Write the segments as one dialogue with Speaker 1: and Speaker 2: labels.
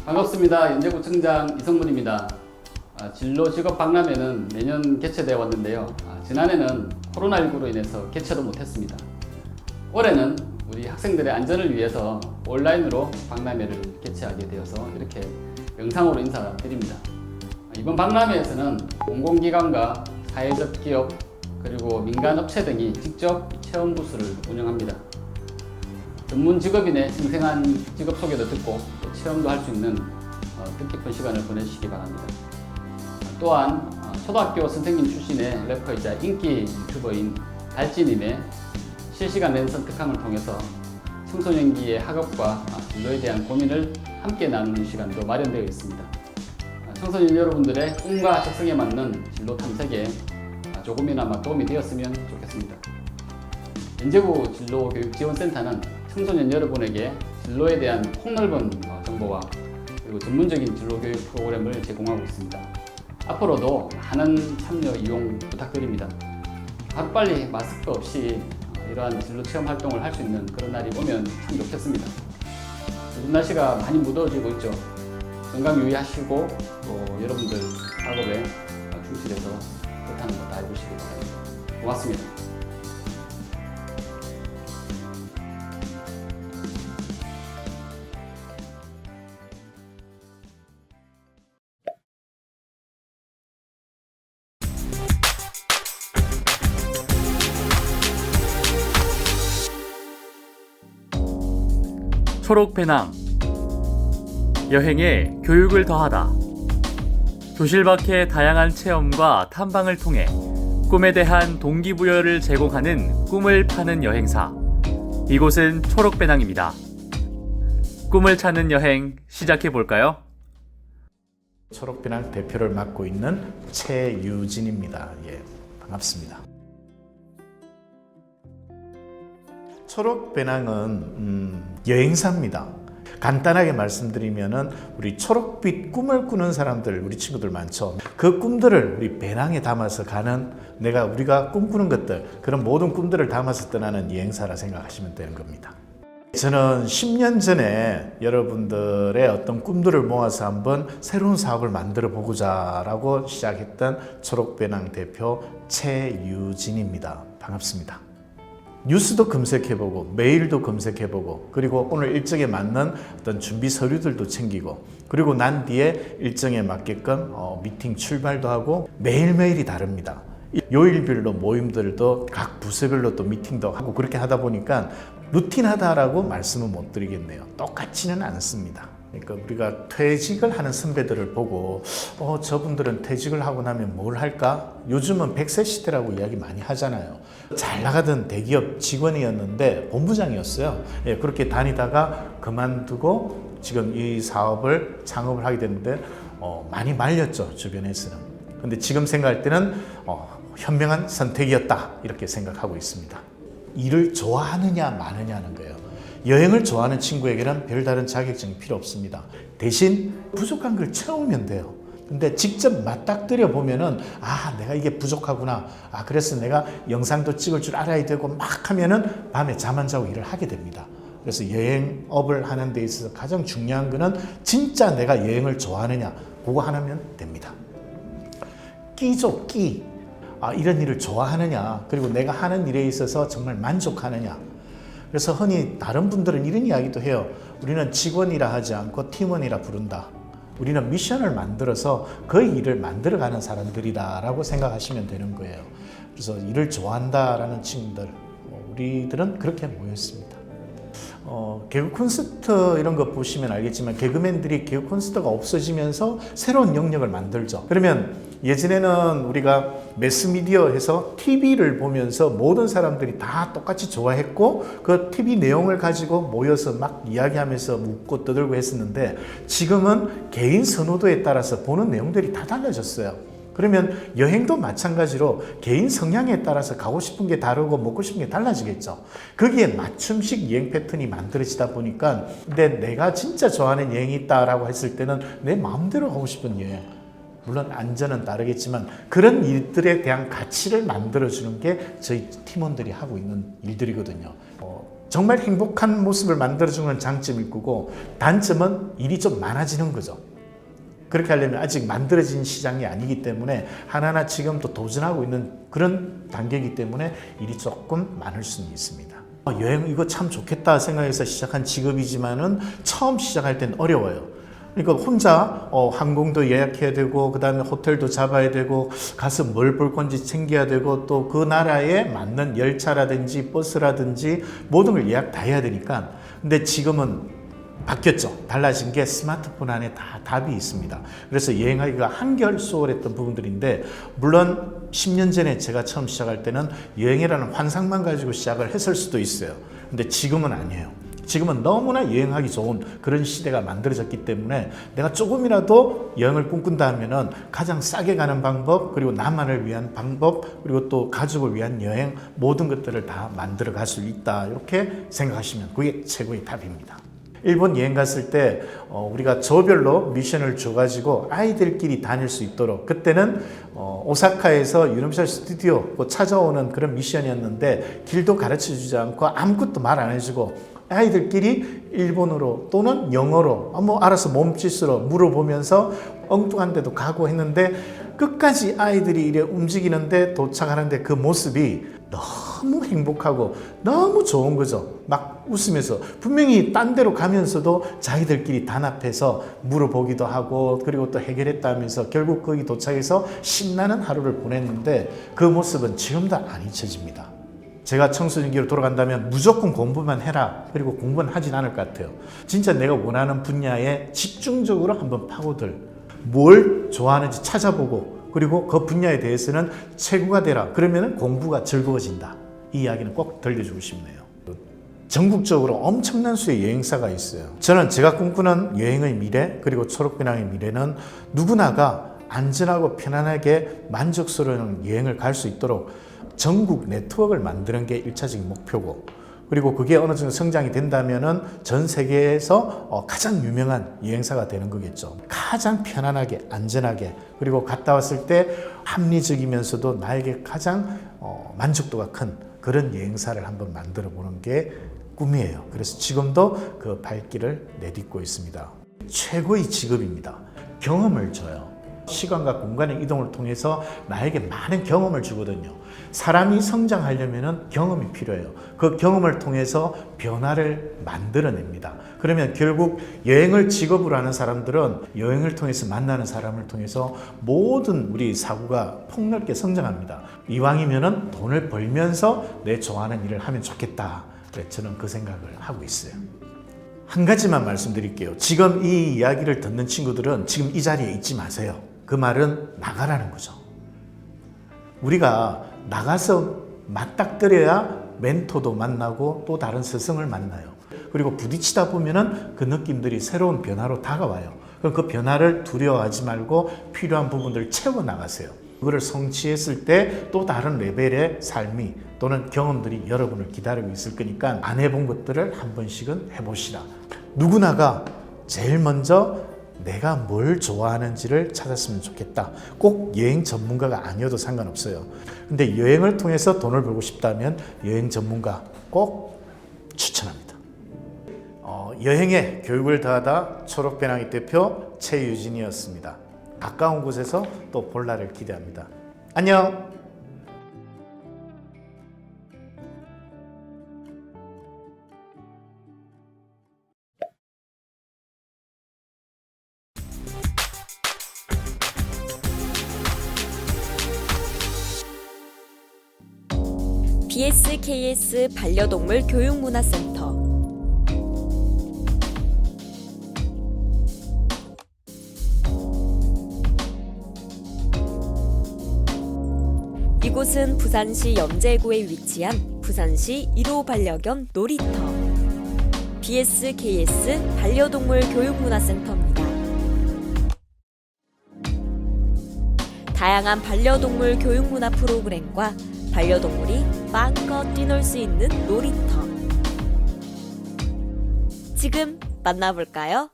Speaker 1: 반갑습니다. 연제구청장 이성문입니다. 진로 직업 박람회는 매년 개최되어 왔는데요. 지난해는 코로나19로 인해서 개최도 못했습니다. 올해는 우리 학생들의 안전을 위해서 온라인으로 박람회를 개최하게 되어서 이렇게 영상으로 인사드립니다. 이번 박람회에서는 공공기관과 사회적 기업 그리고 민간업체 등이 직접 체험 부스를 운영합니다. 전문 직업인의 생생한 직업 소개도 듣고 또 체험도 할 수 있는 뜻깊은 시간을 보내시기 바랍니다. 또한 초등학교 선생님 출신의 래퍼이자 인기 유튜버인 달찌님의 실시간 랜선 특강을 통해서 청소년기의 학업과 진로에 대한 고민을 함께 나누는 시간도 마련되어 있습니다. 청소년 여러분들의 꿈과 적성에 맞는 진로 탐색에 조금이나마 도움이 되었으면 좋겠습니다. 연제구 진로교육지원센터는 청소년 여러분에게 진로에 대한 폭넓은 정보와 그리고 전문적인 진로교육 프로그램을 제공하고 있습니다. 앞으로도 많은 참여 이용 부탁드립니다. 하루빨리 마스크 없이 이러한 진로 체험 활동을 할 수 있는 그런 날이 오면 참 좋겠습니다. 요즘 날씨가 많이 무더워지고 있죠. 건강 유의하시고 또 여러분들 학업에 충실해서 뜻하는 거 다 해보시기 바랍니다. 고맙습니다.
Speaker 2: 초록배낭 여행에 교육을 더하다. 도실 밖의 다양한 체험과 탐방을 통해 꿈에 대한 동기부여를 제공하는 꿈을 파는 여행사. 이곳은 초록배낭입니다. 꿈을 찾는 여행 시작해 볼까요?
Speaker 3: 초록배낭 대표를 맡고 있는 최유진입니다. 반갑습니다. 초록배낭은 여행사입니다. 간단하게 말씀드리면은 우리 초록빛 꿈을 꾸는 사람들, 우리 친구들 많죠. 그 꿈들을 우리 배낭에 담아서 가는, 우리가 꿈꾸는 것들, 그런 모든 꿈들을 담아서 떠나는 여행사라 생각하시면 되는 겁니다. 저는 10년 전에 여러분들의 어떤 꿈들을 모아서 한번 새로운 사업을 만들어 보고자 라고 시작했던 초록배낭 대표 최유진입니다. 반갑습니다. 뉴스도 검색해보고 메일도 검색해보고 그리고 오늘 일정에 맞는 어떤 준비 서류들도 챙기고 그리고 난 뒤에 일정에 맞게끔 미팅 출발도 하고 매일매일이 다릅니다. 요일별로 모임들도 각 부서별로 또 미팅도 하고 그렇게 하다 보니까 루틴하다라고 말씀은 못 드리겠네요. 똑같지는 않습니다. 그러니까 우리가 퇴직을 하는 선배들을 보고 저분들은 퇴직을 하고 나면 뭘 할까? 요즘은 100세 시대라고 이야기 많이 하잖아요. 잘 나가던 대기업 직원이었는데 본부장이었어요. 그렇게 다니다가 그만두고 지금 이 사업을 창업을 하게 됐는데 많이 말렸죠, 주변에서는. 근데 지금 생각할 때는 현명한 선택이었다 이렇게 생각하고 있습니다. 일을 좋아하느냐 마느냐는 거예요. 여행을 좋아하는 친구에게는 별다른 자격증이 필요 없습니다. 대신 부족한 걸 채우면 돼요. 근데 직접 맞닥뜨려 보면은 내가 이게 부족하구나. 그래서 내가 영상도 찍을 줄 알아야 되고 막 하면은 밤에 잠 안 자고 일을 하게 됩니다. 그래서 여행업을 하는 데 있어서 가장 중요한 거는 진짜 내가 여행을 좋아하느냐 그거 하나면 됩니다. 끼죠, 끼. 이런 일을 좋아하느냐 그리고 내가 하는 일에 있어서 정말 만족하느냐. 그래서 흔히 다른 분들은 이런 이야기도 해요. 우리는 직원이라 하지 않고 팀원이라 부른다. 우리는 미션을 만들어서 그 일을 만들어가는 사람들이다라고 생각하시면 되는 거예요. 그래서 일을 좋아한다라는 친구들, 우리들은 그렇게 모였습니다. 개그 콘서트 이런 거 보시면 알겠지만 개그맨들이 개그 콘서트가 없어지면서 새로운 영역을 만들죠. 그러면 예전에는 우리가 매스미디어에서 TV를 보면서 모든 사람들이 다 똑같이 좋아했고 그 TV 내용을 가지고 모여서 막 이야기하면서 묻고 떠들고 했었는데 지금은 개인 선호도에 따라서 보는 내용들이 다 달라졌어요. 그러면 여행도 마찬가지로 개인 성향에 따라서 가고 싶은 게 다르고 먹고 싶은 게 달라지겠죠. 거기에 맞춤식 여행 패턴이 만들어지다 보니까 근데 내가 진짜 좋아하는 여행이 있다라고 했을 때는 내 마음대로 가고 싶은 여행, 물론 안전은 다르겠지만 그런 일들에 대한 가치를 만들어주는 게 저희 팀원들이 하고 있는 일들이거든요. 정말 행복한 모습을 만들어주는 장점일 거고 단점은 일이 좀 많아지는 거죠. 그렇게 하려면 아직 만들어진 시장이 아니기 때문에 하나하나 지금 또 도전하고 있는 그런 단계이기 때문에 일이 조금 많을 수는 있습니다. 여행 이거 참 좋겠다 생각해서 시작한 직업이지만은 처음 시작할 땐 어려워요. 그러니까 혼자 항공도 예약해야 되고 그 다음에 호텔도 잡아야 되고 가서 뭘 볼 건지 챙겨야 되고 또 그 나라에 맞는 열차라든지 버스라든지 모든 걸 예약 다 해야 되니까. 근데 지금은 바뀌었죠. 달라진 게 스마트폰 안에 다 답이 있습니다. 그래서 여행하기가 한결 수월했던 부분들인데 물론 10년 전에 제가 처음 시작할 때는 여행이라는 환상만 가지고 시작을 했을 수도 있어요. 근데 지금은 아니에요. 지금은 너무나 여행하기 좋은 그런 시대가 만들어졌기 때문에 내가 조금이라도 여행을 꿈꾼다 하면은 가장 싸게 가는 방법, 그리고 나만을 위한 방법, 그리고 또 가족을 위한 여행, 모든 것들을 다 만들어 갈 수 있다. 이렇게 생각하시면 그게 최고의 답입니다. 일본 여행 갔을 때 우리가 조별로 미션을 줘가지고 아이들끼리 다닐 수 있도록, 그때는 오사카에서 유니버셜 스튜디오 찾아오는 그런 미션이었는데 길도 가르쳐주지 않고 아무것도 말 안 해주고 아이들끼리 일본어로 또는 영어로 뭐 알아서 몸짓으로 물어보면서 엉뚱한 데도 가고 했는데 끝까지 아이들이 이래 움직이는데 도착하는데 그 모습이 너무 행복하고 너무 좋은 거죠. 막 웃으면서 분명히 딴 데로 가면서도 자기들끼리 단합해서 물어보기도 하고 그리고 또 해결했다면서 결국 거기 도착해서 신나는 하루를 보냈는데 그 모습은 지금도 안 잊혀집니다. 제가 청소년기로 돌아간다면 무조건 공부만 해라. 그리고 공부는 하진 않을 것 같아요. 진짜 내가 원하는 분야에 집중적으로 한번 파고들, 뭘 좋아하는지 찾아보고 그리고 그 분야에 대해서는 최고가 되라. 그러면 공부가 즐거워진다. 이 이야기는 꼭 들려주고 싶네요. 전국적으로 엄청난 수의 여행사가 있어요. 저는 제가 꿈꾸는 여행의 미래 그리고 초록배낭의 미래는 누구나가 안전하고 편안하게 만족스러운 여행을 갈 수 있도록 전국 네트워크를 만드는 게 1차적인 목표고, 그리고 그게 어느 정도 성장이 된다면은 전 세계에서 가장 유명한 여행사가 되는 거겠죠. 가장 편안하게 안전하게 그리고 갔다 왔을 때 합리적이면서도 나에게 가장 만족도가 큰 그런 여행사를 한번 만들어 보는 게 꿈이에요. 그래서 지금도 그 발길을 내딛고 있습니다. 최고의 직업입니다. 경험을 줘요. 시간과 공간의 이동을 통해서 나에게 많은 경험을 주거든요. 사람이 성장하려면 경험이 필요해요. 그 경험을 통해서 변화를 만들어냅니다. 그러면 결국 여행을 직업으로 하는 사람들은 여행을 통해서 만나는 사람을 통해서 모든 우리 사고가 폭넓게 성장합니다. 이왕이면 돈을 벌면서 내 좋아하는 일을 하면 좋겠다. 저는 그 생각을 하고 있어요. 한 가지만 말씀드릴게요. 지금 이 이야기를 듣는 친구들은 지금 이 자리에 있지 마세요. 그 말은 나가라는 거죠. 우리가 나가서 맞닥뜨려야 멘토도 만나고 또 다른 스승을 만나요. 그리고 부딪히다 보면은 그 느낌들이 새로운 변화로 다가와요. 그럼 그 변화를 두려워하지 말고 필요한 부분들을 채워 나가세요. 그거를 성취했을 때 또 다른 레벨의 삶이 또는 경험들이 여러분을 기다리고 있을 거니까 안 해본 것들을 한 번씩은 해보시라. 누구나가 제일 먼저 내가 뭘 좋아하는지를 찾았으면 좋겠다. 꼭 여행 전문가가 아니어도 상관없어요. 근데 여행을 통해서 돈을 벌고 싶다면 여행 전문가 꼭 추천합니다. 여행에 교육을 더하다 초록배낭이 대표 최유진이었습니다. 가까운 곳에서 또 볼 날을 기대합니다. 안녕!
Speaker 4: BSKS 반려동물 교육문화센터 이곳은 부산시 염제구에 위치한 부산시 1호 반려견 놀이터 BSKS 반려동물 교육문화센터입니다. 다양한 반려동물 교육문화 프로그램과 반려동물이 마음껏 뛰놀 수 있는 놀이터. 지금 만나볼까요?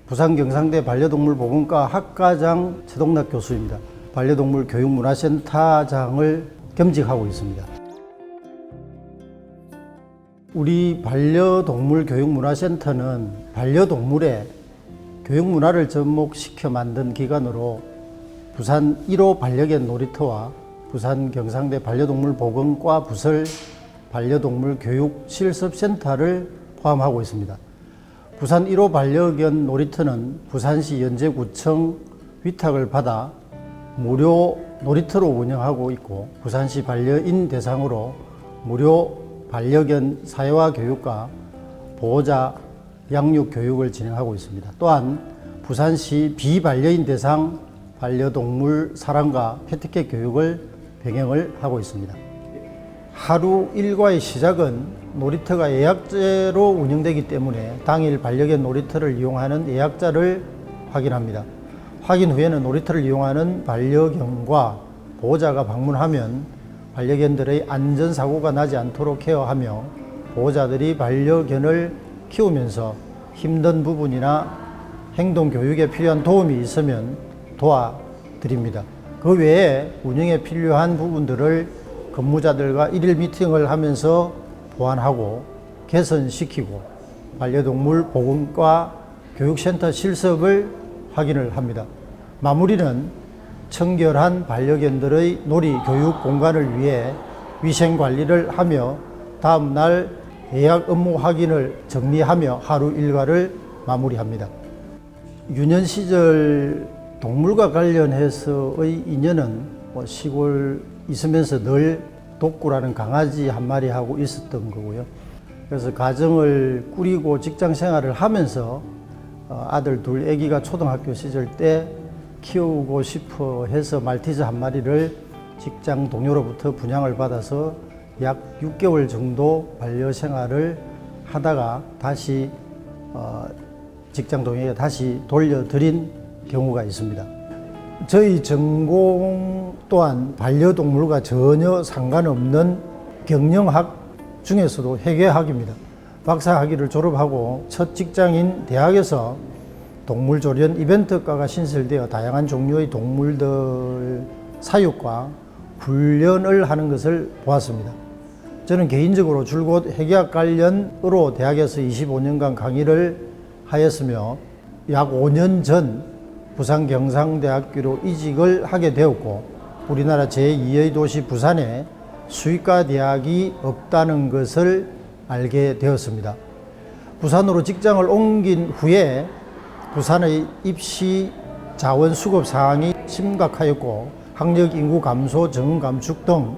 Speaker 5: 부산 경상대 반려동물 보건과 학과장 최동락 교수입니다. 반려동물 교육문화센터장을 겸직하고 있습니다. 우리 반려동물 교육문화센터는 반려동물의 교육문화를 접목시켜 만든 기관으로 부산 1호 반려견 놀이터와 부산 경상대 반려동물 보건과 부설 반려동물 교육 실습센터를 포함하고 있습니다. 부산 1호 반려견 놀이터는 부산시 연제구청 위탁을 받아 무료 놀이터로 운영하고 있고, 부산시 반려인 대상으로 무료 반려견 사회화 교육과 보호자 양육 교육을 진행하고 있습니다. 또한 부산시 비반려인 대상 반려동물 사랑과 패티켓 교육을 병행을 하고 있습니다. 하루 일과의 시작은 놀이터가 예약제로 운영되기 때문에 당일 반려견 놀이터를 이용하는 예약자를 확인합니다. 확인 후에는 놀이터를 이용하는 반려견과 보호자가 방문하면 반려견들의 안전사고가 나지 않도록 케어하며, 보호자들이 반려견을 키우면서 힘든 부분이나 행동교육에 필요한 도움이 있으면 도와드립니다. 그 외에 운영에 필요한 부분들을 근무자들과 일일 미팅을 하면서 보완하고 개선시키고, 반려동물 보건과 교육센터 실습을 확인을 합니다. 마무리는 청결한 반려견들의 놀이 교육 공간을 위해 위생 관리를 하며 다음 날 예약 업무 확인을 정리하며 하루 일과를 마무리합니다. 유년 시절 동물과 관련해서의 인연은 시골 있으면서 늘 독구라는 강아지 한 마리 하고 있었던 거고요. 그래서 가정을 꾸리고 직장 생활을 하면서 아들 둘, 아기가 초등학교 시절 때 키우고 싶어 해서 말티즈 한 마리를 직장 동료로부터 분양을 받아서 약 6개월 정도 반려 생활을 하다가 다시 직장 동료에게 다시 돌려드린 경우가 있습니다. 저희 전공 또한 반려동물과 전혀 상관없는 경영학 중에서도 회계학입니다. 박사학위를 졸업하고 첫 직장인 대학에서 동물조련 이벤트과가 신설되어 다양한 종류의 동물들 사육과 훈련을 하는 것을 보았습니다. 저는 개인적으로 줄곧 회계학 관련으로 대학에서 25년간 강의를 하였으며 약 5년 전 부산 경상대학교로 이직을 하게 되었고, 우리나라 제2의 도시 부산에 수의과 대학이 없다는 것을 알게 되었습니다. 부산으로 직장을 옮긴 후에 부산의 입시 자원 수급 상황이 심각하였고, 학력 인구 감소, 정원 감축 등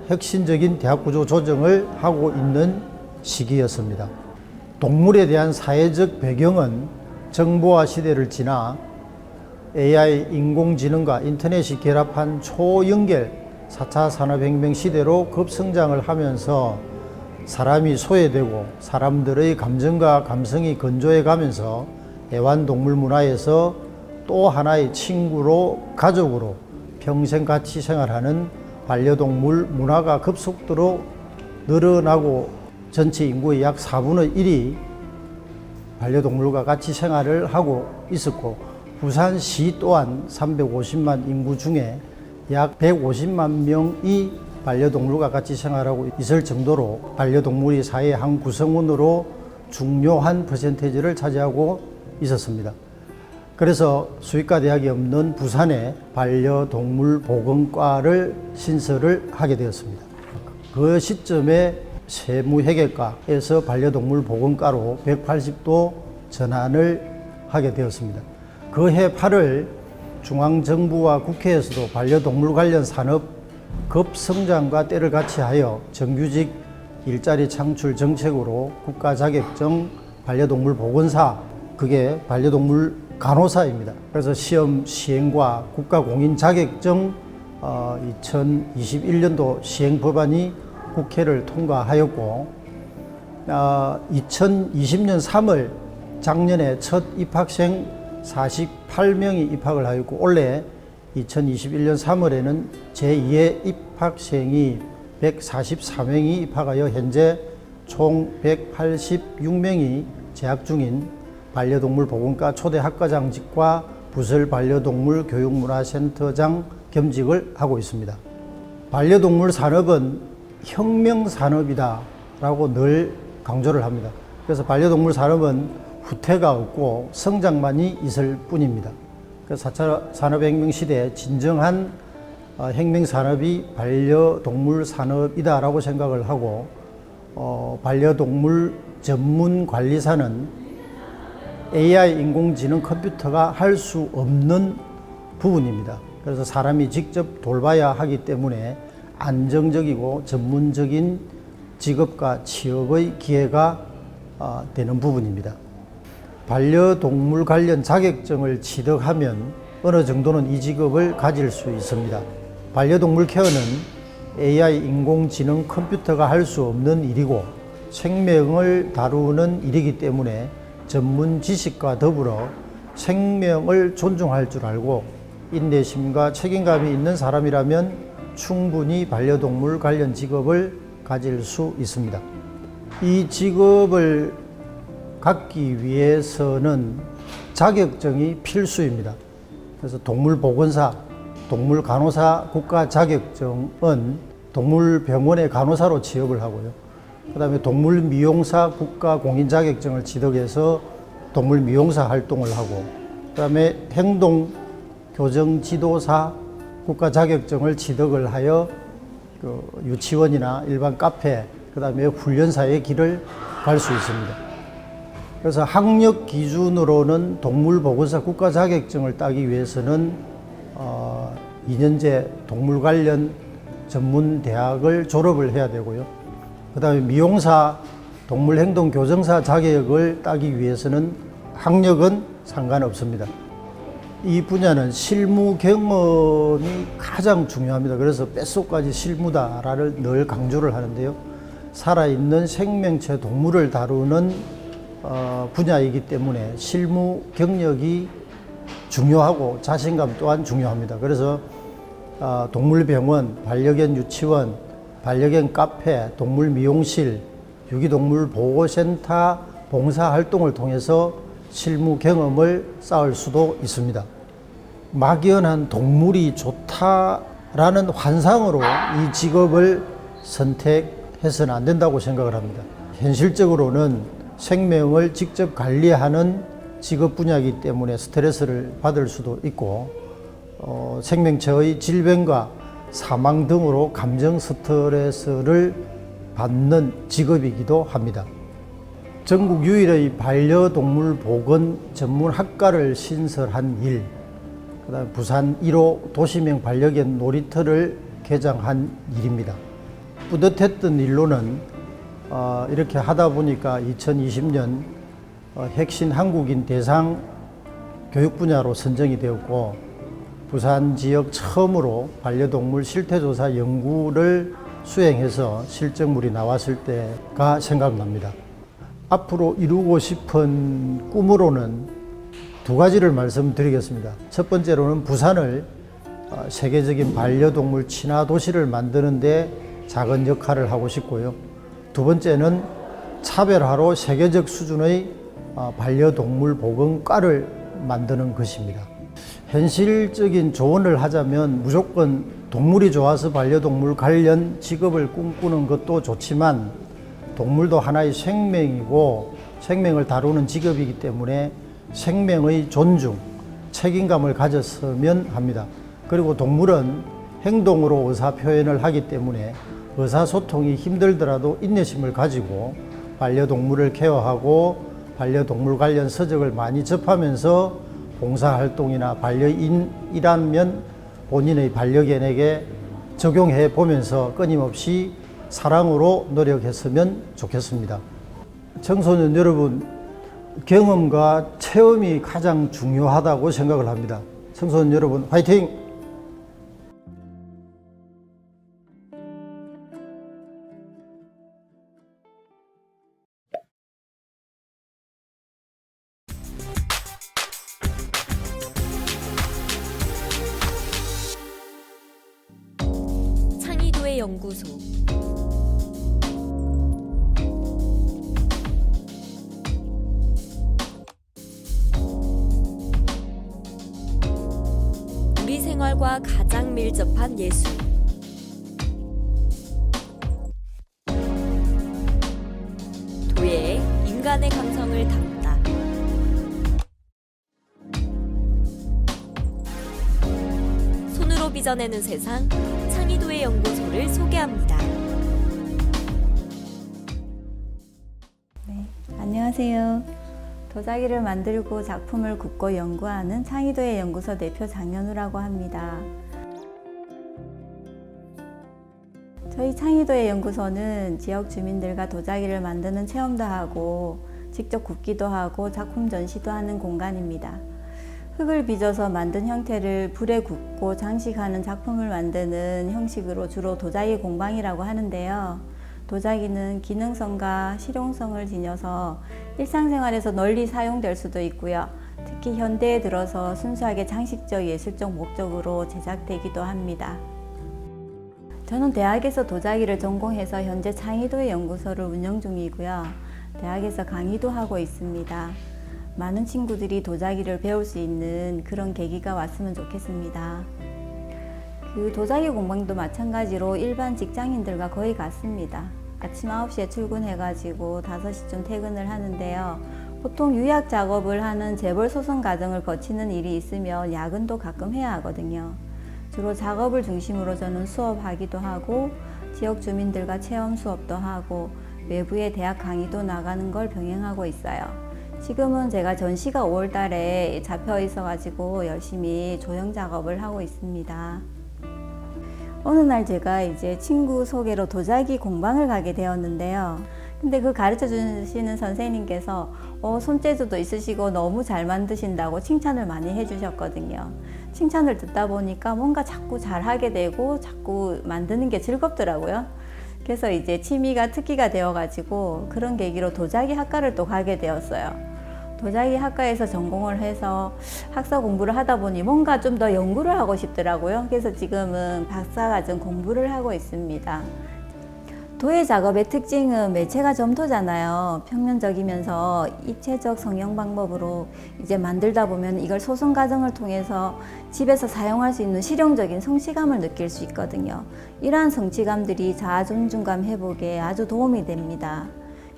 Speaker 5: 혁신적인 대학 구조 조정을 하고 있는 시기였습니다. 동물에 대한 사회적 배경은 정보화 시대를 지나 AI, 인공지능과 인터넷이 결합한 초연결 4차 산업혁명 시대로 급성장을 하면서 사람이 소외되고 사람들의 감정과 감성이 건조해 가면서 애완동물 문화에서 또 하나의 친구로, 가족으로 평생 같이 생활하는 반려동물 문화가 급속도로 늘어나고, 전체 인구의 약 4분의 1이 반려동물과 같이 생활을 하고 있었고, 부산시 또한 350만 인구 중에 약 150만 명이 반려동물과 같이 생활하고 있을 정도로 반려동물이 사회의 한 구성원으로 중요한 퍼센테이지를 차지하고 있었습니다. 그래서 수의과 대학이 없는 부산에 반려동물 보건과를 신설을 하게 되었습니다. 그 시점에 세무회계과에서 반려동물 보건과로 180도 전환을 하게 되었습니다. 그해 8월 중앙정부와 국회에서도 반려동물 관련 산업 급성장과 때를 같이하여 정규직 일자리 창출 정책으로 국가 자격증 반려동물 보건사, 그게 반려동물 간호사입니다. 그래서 시험 시행과 국가 공인 자격증 2021년도 시행 법안이 국회를 통과하였고, 2020년 3월 작년에 첫 입학생 48명이 입학을 하였고, 올해 2021년 3월에는 제2의 입학생이 144명이 입학하여 현재 총 186명이 재학 중인 반려동물 보건과 초대 학과장직과 부설 반려동물 교육문화센터장 겸직을 하고 있습니다. 반려동물 산업은 혁명 산업이다 된다라고 늘 강조를 합니다. 그래서 반려동물 산업은 후퇴가 없고 성장만이 있을 뿐입니다. 그래서 4차 산업혁명 시대에 진정한 혁명산업이 반려동물 산업이다라고 생각을 하고 반려동물 전문 관리사는 AI 인공지능 컴퓨터가 할 수 없는 부분입니다. 그래서 사람이 직접 돌봐야 하기 때문에 안정적이고 전문적인 직업과 취업의 기회가 되는 부분입니다. 반려동물 관련 자격증을 취득하면 어느 정도는 이 직업을 가질 수 있습니다. 반려동물 케어는 AI 인공지능 컴퓨터가 할 수 없는 일이고 생명을 다루는 일이기 때문에 전문 지식과 더불어 생명을 존중할 줄 알고 인내심과 책임감이 있는 사람이라면 충분히 반려동물 관련 직업을 가질 수 있습니다. 이 직업을 갖기 위해서는 자격증이 필수입니다. 그래서 동물보건사, 동물간호사 국가 자격증은 동물병원의 간호사로 취업을 하고요. 그 다음에 동물미용사 국가 공인 자격증을 취득해서 동물미용사 활동을 하고, 그 다음에 행동교정지도사 국가 자격증을 취득을 하여 유치원이나 일반 카페, 그 다음에 훈련사의 길을 갈 수 있습니다. 그래서 학력 기준으로는 동물보건사 국가 자격증을 따기 위해서는 2년제 동물 관련 전문 대학을 졸업을 해야 되고요. 그 다음에 미용사, 동물행동교정사 자격을 따기 위해서는 학력은 상관없습니다. 이 분야는 실무 경험이 가장 중요합니다. 그래서 뼛속까지 실무다를 늘 강조를 하는데요. 살아있는 생명체 동물을 다루는 분야이기 때문에 실무 경력이 중요하고 자신감 또한 중요합니다. 그래서 동물병원, 반려견 유치원, 반려견 카페, 동물 미용실, 유기동물 보호센터 봉사활동을 통해서 실무 경험을 쌓을 수도 있습니다. 막연한 동물이 좋다라는 환상으로 이 직업을 선택해서는 안 된다고 생각을 합니다. 현실적으로는 생명을 직접 관리하는 직업 분야이기 때문에 스트레스를 받을 수도 있고 생명체의 질병과 사망 등으로 감정 스트레스를 받는 직업이기도 합니다. 전국 유일의 반려동물 보건 전문 학과를 신설한 일, 그다음에 부산 1호 도시명 반려견 놀이터를 개장한 일입니다. 뿌듯했던 일로는 이렇게 하다 보니까 2020년 핵심 한국인 대상 교육 분야로 선정이 되었고, 부산 지역 처음으로 반려동물 실태조사 연구를 수행해서 실적물이 나왔을 때가 생각납니다. 앞으로 이루고 싶은 꿈으로는 두 가지를 말씀드리겠습니다. 첫 번째로는 부산을 세계적인 반려동물 친화 도시를 만드는 데 작은 역할을 하고 싶고요. 두 번째는 차별화로 세계적 수준의 반려동물 보건과를 만드는 것입니다. 현실적인 조언을 하자면 무조건 동물이 좋아서 반려동물 관련 직업을 꿈꾸는 것도 좋지만 동물도 하나의 생명이고 생명을 다루는 직업이기 때문에 생명의 존중, 책임감을 가졌으면 합니다. 그리고 동물은 행동으로 의사표현을 하기 때문에 의사소통이 힘들더라도 인내심을 가지고 반려동물을 케어하고 반려동물 관련 서적을 많이 접하면서 봉사활동이나 반려인이라면 본인의 반려견에게 적용해 보면서 끊임없이 사랑으로 노력했으면 좋겠습니다. 청소년 여러분, 경험과 체험이 가장 중요하다고 생각을 합니다. 청소년 여러분, 화이팅!
Speaker 4: 창의도의 연구소. 우리 생활과 가장 밀접한 예술. 나만의 감성을 담다. 손으로 빚어내는 세상, 창의도의 연구소를 소개합니다.
Speaker 6: 네, 안녕하세요. 도자기를 만들고 작품을 굽고 연구하는 창의도의 연구소 대표 장현우라고 합니다. 저희 창의도의 연구소는 지역 주민들과 도자기를 만드는 체험도 하고 직접 굽기도 하고 작품 전시도 하는 공간입니다. 흙을 빚어서 만든 형태를 불에 굽고 장식하는 작품을 만드는 형식으로 주로 도자기 공방이라고 하는데요. 도자기는 기능성과 실용성을 지녀서 일상생활에서 널리 사용될 수도 있고요. 특히 현대에 들어서 순수하게 장식적 예술적 목적으로 제작되기도 합니다. 저는 대학에서 도자기를 전공해서 현재 창의도의 연구소를 운영 중이고요. 대학에서 강의도 하고 있습니다. 많은 친구들이 도자기를 배울 수 있는 그런 계기가 왔으면 좋겠습니다. 그 도자기 공방도 마찬가지로 일반 직장인들과 거의 같습니다. 아침 9시에 출근해가지고 5시쯤 퇴근을 하는데요. 보통 유약 작업을 하는 재벌 소송 과정을 거치는 일이 있으면 야근도 가끔 해야 하거든요. 주로 작업을 중심으로 저는 수업하기도 하고 지역 주민들과 체험 수업도 하고 외부의 대학 강의도 나가는 걸 병행하고 있어요. 지금은 제가 전시가 5월 달에 잡혀 있어가지고 열심히 조형 작업을 하고 있습니다. 어느 날 제가 이제 친구 소개로 도자기 공방을 가게 되었는데요. 근데 그 가르쳐 주시는 선생님께서 손재주도 있으시고 너무 잘 만드신다고 칭찬을 많이 해주셨거든요. 칭찬을 듣다 보니까 뭔가 자꾸 잘하게 되고 자꾸 만드는 게 즐겁더라고요. 그래서 이제 취미가 특기가 되어가지고 그런 계기로 도자기 학과를 또 가게 되었어요. 도자기 학과에서 전공을 해서 학사 공부를 하다 보니 뭔가 좀 더 연구를 하고 싶더라고요. 그래서 지금은 박사과정 공부를 하고 있습니다. 도예 작업의 특징은 매체가 점토잖아요. 평면적이면서 입체적 성형 방법으로 이제 만들다 보면 이걸 소성 과정을 통해서 집에서 사용할 수 있는 실용적인 성취감을 느낄 수 있거든요. 이러한 성취감들이 자아존중감 회복에 아주 도움이 됩니다.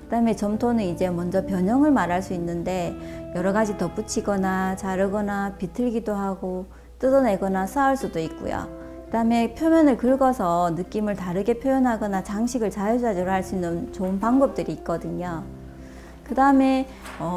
Speaker 6: 그 다음에 점토는 이제 먼저 변형을 말할 수 있는데 여러 가지 덧붙이거나 자르거나 비틀기도 하고 뜯어내거나 쌓을 수도 있고요. 그 다음에 표면을 긁어서 느낌을 다르게 표현하거나 장식을 자유자재로 할 수 있는 좋은 방법들이 있거든요. 그 다음에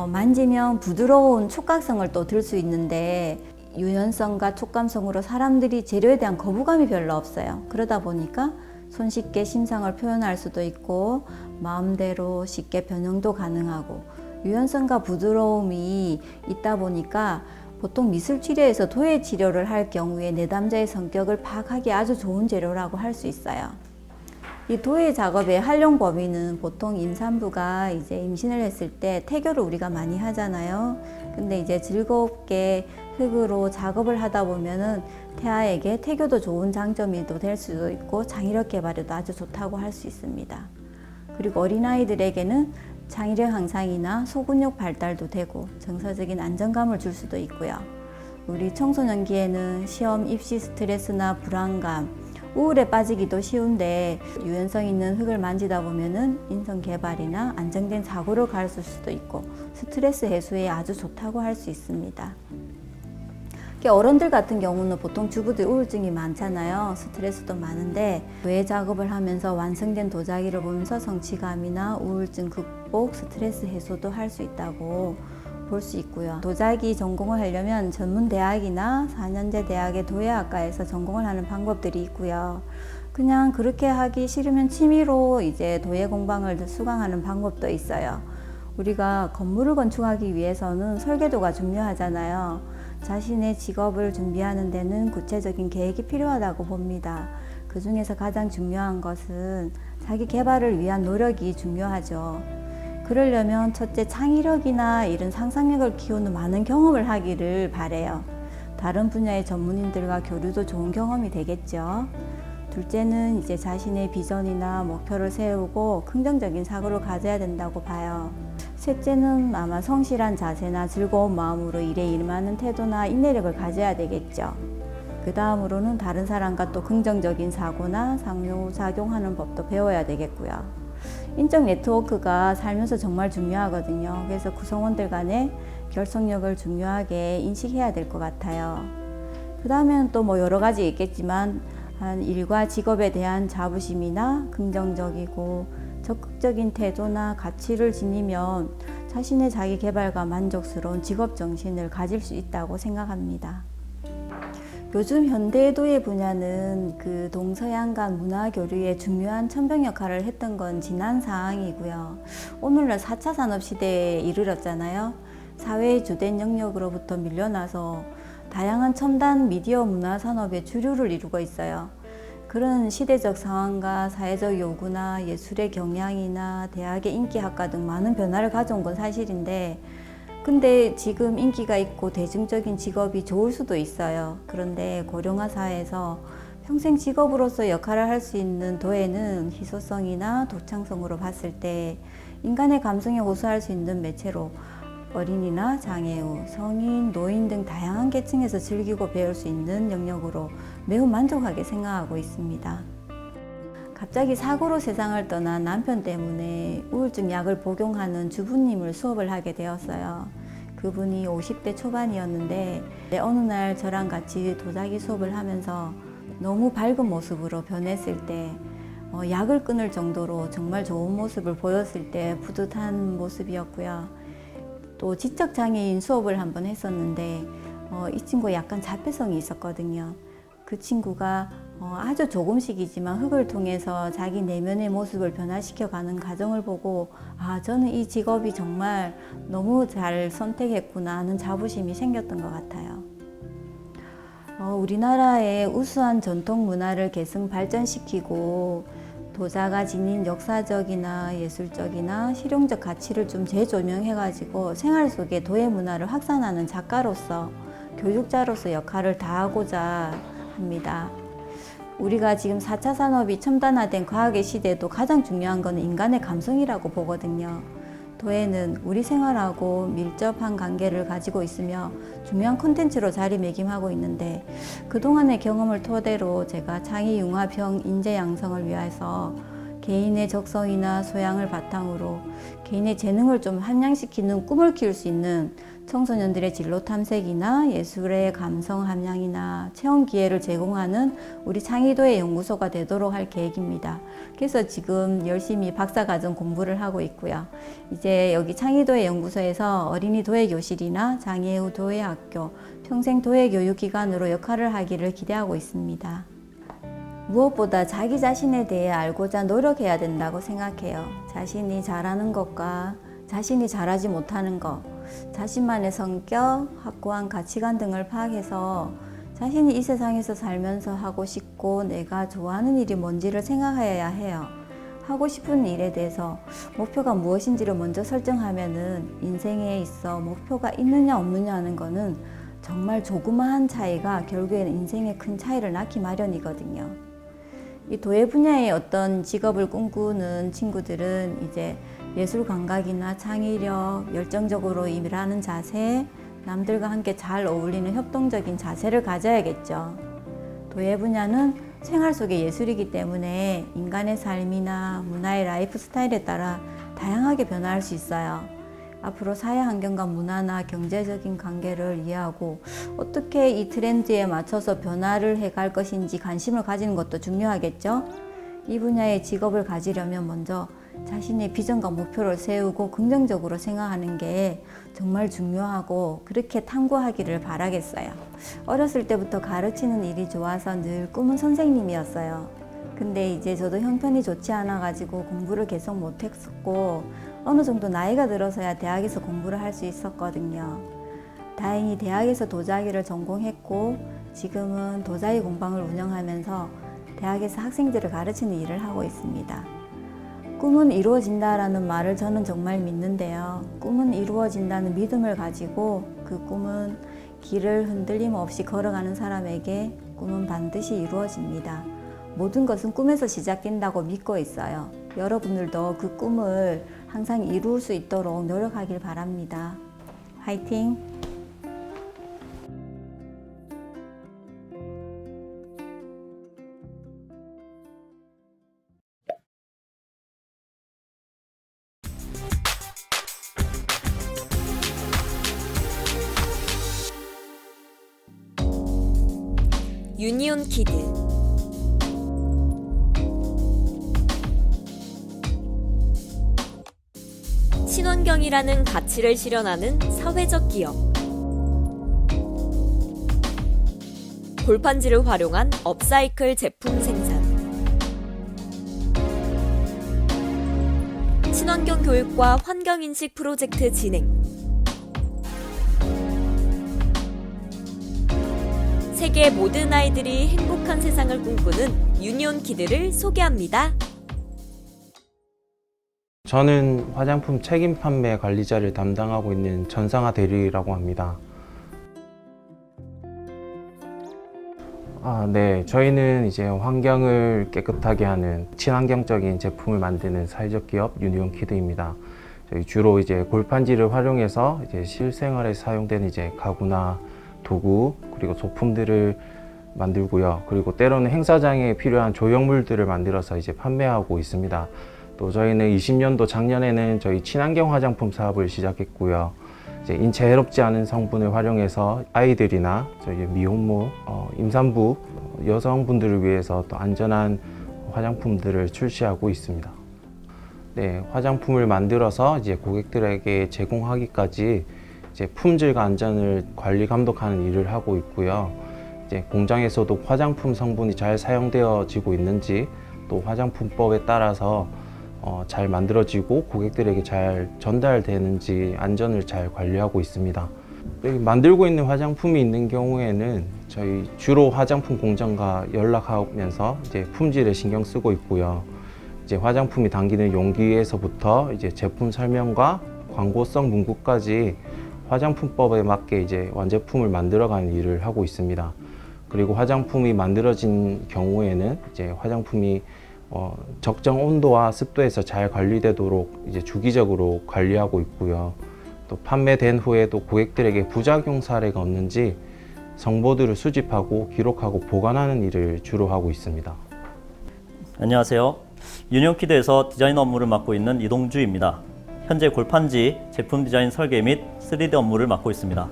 Speaker 6: 만지면 부드러운 촉각성을 또 들 수 있는데 유연성과 촉감성으로 사람들이 재료에 대한 거부감이 별로 없어요. 그러다 보니까 손쉽게 심상을 표현할 수도 있고 마음대로 쉽게 변형도 가능하고 유연성과 부드러움이 있다 보니까 보통 미술 치료에서 도예 치료를 할 경우에 내담자의 성격을 파악하기 아주 좋은 재료라고 할 수 있어요. 이 도예 작업의 활용 범위는 보통 임산부가 이제 임신을 했을 때 태교를 우리가 많이 하잖아요. 근데 이제 즐겁게 흙으로 작업을 하다 보면은 태아에게 태교도 좋은 장점이 또 될 수도 있고 창의력 개발에도 아주 좋다고 할 수 있습니다. 그리고 어린아이들에게는 창의력 향상이나 소근육 발달도 되고 정서적인 안정감을 줄 수도 있고요. 우리 청소년기에는 시험, 입시 스트레스나 불안감, 우울에 빠지기도 쉬운데 유연성 있는 흙을 만지다 보면은 인성 개발이나 안정된 사고를 가르칠 수도 있고 스트레스 해소에 아주 좋다고 할 수 있습니다. 어른들 같은 경우는 보통 주부들 우울증이 많잖아요. 스트레스도 많은데 도예 작업을 하면서 완성된 도자기를 보면서 성취감이나 우울증 극복, 스트레스 해소도 할 수 있다고 볼 수 있고요. 도자기 전공을 하려면 전문 대학이나 4년제 대학의 도예학과에서 전공을 하는 방법들이 있고요. 그냥 그렇게 하기 싫으면 취미로 이제 도예 공방을 수강하는 방법도 있어요. 우리가 건물을 건축하기 위해서는 설계도가 중요하잖아요. 자신의 직업을 준비하는 데는 구체적인 계획이 필요하다고 봅니다. 그 중에서 가장 중요한 것은 자기 개발을 위한 노력이 중요하죠. 그러려면 첫째 창의력이나 이런 상상력을 키우는 많은 경험을 하기를 바래요. 다른 분야의 전문인들과 교류도 좋은 경험이 되겠죠. 둘째는 이제 자신의 비전이나 목표를 세우고 긍정적인 사고를 가져야 된다고 봐요. 셋째는 아마 성실한 자세나 즐거운 마음으로 일에 임하는 태도나 인내력을 가져야 되겠죠. 그 다음으로는 다른 사람과 또 긍정적인 사고나 상호작용하는 법도 배워야 되겠고요. 인적 네트워크가 살면서 정말 중요하거든요. 그래서 구성원들 간의 결속력을 중요하게 인식해야 될 것 같아요. 그 다음에는 또 뭐 여러 가지 있겠지만 한 일과 직업에 대한 자부심이나 긍정적이고 적극적인 태도나 가치를 지니면 자신의 자기 개발과 만족스러운 직업 정신을 가질 수 있다고 생각합니다. 요즘 현대도의 분야는 그 동서양 간 문화 교류에 중요한 첨병 역할을 했던 건 지난 사항이고요. 오늘날 4차 산업 시대에 이르렀잖아요. 사회의 주된 영역으로부터 밀려나서 다양한 첨단 미디어 문화 산업의 주류를 이루고 있어요. 그런 시대적 상황과 사회적 요구나 예술의 경향이나 대학의 인기학과 등 많은 변화를 가져온 건 사실인데, 근데 지금 인기가 있고 대중적인 직업이 좋을 수도 있어요. 그런데 고령화 사회에서 평생 직업으로서 역할을 할 수 있는 도예는 희소성이나 독창성으로 봤을 때 인간의 감성에 호소할 수 있는 매체로 어린이나 장애우, 성인, 노인 등 다양한 계층에서 즐기고 배울 수 있는 영역으로 매우 만족하게 생각하고 있습니다. 갑자기 사고로 세상을 떠난 남편 때문에 우울증 약을 복용하는 주부님을 수업을 하게 되었어요. 그분이 50대 초반이었는데 어느 날 저랑 같이 도자기 수업을 하면서 너무 밝은 모습으로 변했을 때 약을 끊을 정도로 정말 좋은 모습을 보였을 때 뿌듯한 모습이었고요. 또 지적장애인 수업을 한번 했었는데 이 친구가 약간 자폐성이 있었거든요. 그 친구가 아주 조금씩이지만 흙을 통해서 자기 내면의 모습을 변화시켜가는 과정을 보고 저는 이 직업이 정말 너무 잘 선택했구나 하는 자부심이 생겼던 것 같아요. 우리나라의 우수한 전통 문화를 계승 발전시키고 도자가 지닌 역사적이나 예술적이나 실용적 가치를 좀 재조명해가지고 생활 속에 도예 문화를 확산하는 작가로서 교육자로서 역할을 다하고자 합니다. 우리가 지금 4차 산업이 첨단화된 과학의 시대에도 가장 중요한 건 인간의 감성이라고 보거든요. 도예는 우리 생활하고 밀접한 관계를 가지고 있으며 중요한 콘텐츠로 자리매김하고 있는데, 그동안의 경험을 토대로 제가 창의융합형 인재 양성을 위해서 개인의 적성이나 소양을 바탕으로 개인의 재능을 좀 함양시키는 꿈을 키울 수 있는 청소년들의 진로 탐색이나 예술의 감성 함양이나 체험 기회를 제공하는 우리 창의도예 연구소가 되도록 할 계획입니다. 그래서 지금 열심히 박사과정 공부를 하고 있고요. 이제 여기 창의도예 연구소에서 어린이 도예 교실이나 장애우 도예 학교, 평생 도예 교육 기관으로 역할을 하기를 기대하고 있습니다. 무엇보다 자기 자신에 대해 알고자 노력해야 된다고 생각해요. 자신이 잘하는 것과 자신이 잘하지 못하는 것, 자신만의 성격, 확고한 가치관 등을 파악해서 자신이 이 세상에서 살면서 하고 싶고 내가 좋아하는 일이 뭔지를 생각해야 해요. 하고 싶은 일에 대해서 목표가 무엇인지를 먼저 설정하면은 인생에 있어 목표가 있느냐 없느냐 하는 거는 정말 조그마한 차이가 결국에는 인생에 큰 차이를 낳기 마련이거든요. 이 도예 분야의 어떤 직업을 꿈꾸는 친구들은 이제 예술 감각이나 창의력, 열정적으로 일하는 자세, 남들과 함께 잘 어울리는 협동적인 자세를 가져야겠죠. 도예 분야는 생활 속의 예술이기 때문에 인간의 삶이나 문화의 라이프 스타일에 따라 다양하게 변화할 수 있어요. 앞으로 사회 환경과 문화나 경제적인 관계를 이해하고 어떻게 이 트렌드에 맞춰서 변화를 해갈 것인지 관심을 가지는 것도 중요하겠죠. 이 분야의 직업을 가지려면 먼저 자신의 비전과 목표를 세우고 긍정적으로 생각하는 게 정말 중요하고 그렇게 탐구하기를 바라겠어요. 어렸을 때부터 가르치는 일이 좋아서 늘 꿈은 선생님이었어요. 근데 이제 저도 형편이 좋지 않아 가지고 공부를 계속 못했었고 어느 정도 나이가 들어서야 대학에서 공부를 할 수 있었거든요. 다행히 대학에서 도자기를 전공했고 지금은 도자기 공방을 운영하면서 대학에서 학생들을 가르치는 일을 하고 있습니다. 꿈은 이루어진다라는 말을 저는 정말 믿는데요. 꿈은 이루어진다는 믿음을 가지고 그 꿈은 길을 흔들림 없이 걸어가는 사람에게 꿈은 반드시 이루어집니다. 모든 것은 꿈에서 시작된다고 믿고 있어요. 여러분들도 그 꿈을 항상 이룰 수 있도록 노력하길 바랍니다. 화이팅!
Speaker 4: 유니온 키드. 친환경이라는 가치를 실현하는 사회적 기업. 골판지를 활용한 업사이클 제품 생산. 친환경 교육과 환경인식 프로젝트 진행. 세계 모든 아이들이 행복한 세상을 꿈꾸는 유니온 키드를 소개합니다.
Speaker 7: 저는 화장품 책임 판매 관리자를 담당하고 있는 전상하 대리라고 합니다. 네. 저희는 이제 환경을 깨끗하게 하는 친환경적인 제품을 만드는 사회적 기업 유니온 키드입니다. 저희 주로 이제 골판지를 활용해서 이제 실생활에 사용되는 이제 가구나 도구 그리고 소품들을 만들고요. 그리고 때로는 행사장에 필요한 조형물들을 만들어서 이제 판매하고 있습니다. 또 저희는 20년도 작년에는 저희 친환경 화장품 사업을 시작했고요. 이제 인체 해롭지 않은 성분을 활용해서 아이들이나 저희 미혼모, 임산부, 여성분들을 위해서 또 안전한 화장품들을 출시하고 있습니다. 네, 화장품을 만들어서 이제 고객들에게 제공하기까지 이제 품질과 안전을 관리 감독하는 일을 하고 있고요. 이제 공장에서도 화장품 성분이 잘 사용되어지고 있는지 또 화장품법에 따라서 잘 만들어지고 고객들에게 잘 전달되는지 안전을 잘 관리하고 있습니다. 여기 만들고 있는 화장품이 있는 경우에는 저희 주로 화장품 공장과 연락하면서 이제 품질에 신경 쓰고 있고요. 이제 화장품이 담기는 용기에서부터 이제 제품 설명과 광고성 문구까지 화장품법에 맞게 이제 완제품을 만들어가는 일을 하고 있습니다. 그리고 화장품이 만들어진 경우에는 이제 화장품이 적정 온도와 습도에서 잘 관리되도록 이제 주기적으로 관리하고 있고요. 또 판매된 후에도 고객들에게 부작용 사례가 없는지 정보들을 수집하고 기록하고 보관하는 일을 주로 하고 있습니다.
Speaker 8: 안녕하세요. 유니온키드에서 디자인 업무를 맡고 있는 이동주입니다. 현재 골판지, 제품 디자인 설계 및 3D 업무를 맡고 있습니다.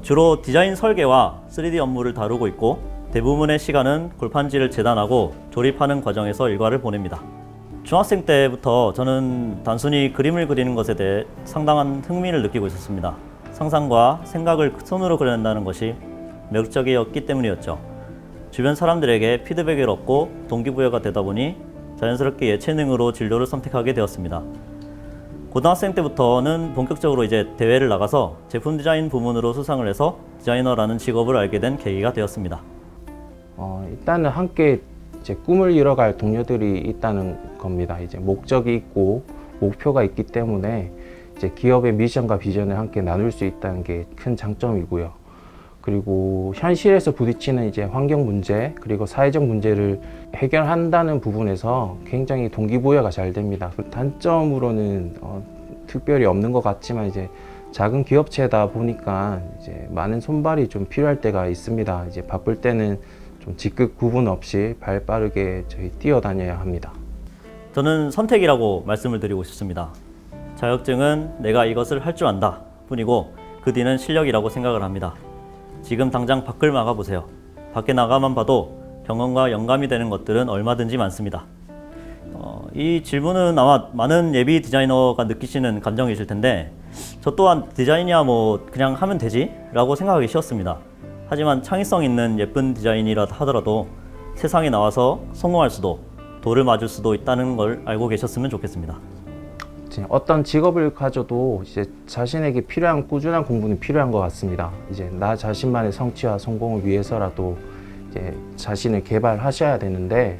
Speaker 8: 주로 디자인 설계와 3D 업무를 다루고 있고 대부분의 시간은 골판지를 재단하고 조립하는 과정에서 일과를 보냅니다. 중학생 때부터 저는 단순히 그림을 그리는 것에 대해 상당한 흥미를 느끼고 있었습니다. 상상과 생각을 손으로 그려낸다는 것이 매력적이었기 때문이었죠. 주변 사람들에게 피드백을 얻고 동기부여가 되다 보니 자연스럽게 예체능으로 진로를 선택하게 되었습니다. 고등학생 때부터는 본격적으로 이제 대회를 나가서 제품 디자인 부문으로 수상을 해서 디자이너라는 직업을 알게 된 계기가 되었습니다.
Speaker 7: 일단은 함께 이제 꿈을 이뤄갈 동료들이 있다는 겁니다. 이제 목적이 있고 목표가 있기 때문에 이제 기업의 미션과 비전을 함께 나눌 수 있다는 게 큰 장점이고요. 그리고 현실에서 부딪히는 이제 환경 문제 그리고 사회적 문제를 해결한다는 부분에서 굉장히 동기부여가 잘 됩니다. 단점으로는 특별히 없는 것 같지만 이제 작은 기업체다 보니까 이제 많은 손발이 좀 필요할 때가 있습니다. 이제 바쁠 때는 좀 직급 구분 없이 발 빠르게 저희 뛰어다녀야 합니다.
Speaker 8: 저는 선택이라고 말씀을 드리고 싶습니다. 자격증은 내가 이것을 할 줄 안다 뿐이고 그 뒤는 실력이라고 생각을 합니다. 지금 당장 밖을 나가보세요. 밖에 나가만 봐도 경험과 영감이 되는 것들은 얼마든지 많습니다. 이 질문은 아마 많은 예비 디자이너가 느끼시는 감정이실 텐데 저 또한 디자인이야 뭐 그냥 하면 되지 라고 생각하기 쉬웠습니다. 하지만 창의성 있는 예쁜 디자인이라 하더라도 세상에 나와서 성공할 수도 돌을 맞을 수도 있다는 걸 알고 계셨으면 좋겠습니다.
Speaker 7: 어떤 직업을 가져도 이제 자신에게 필요한 꾸준한 공부는 필요한 것 같습니다. 이제 나 자신만의 성취와 성공을 위해서라도 이제 자신을 개발하셔야 되는데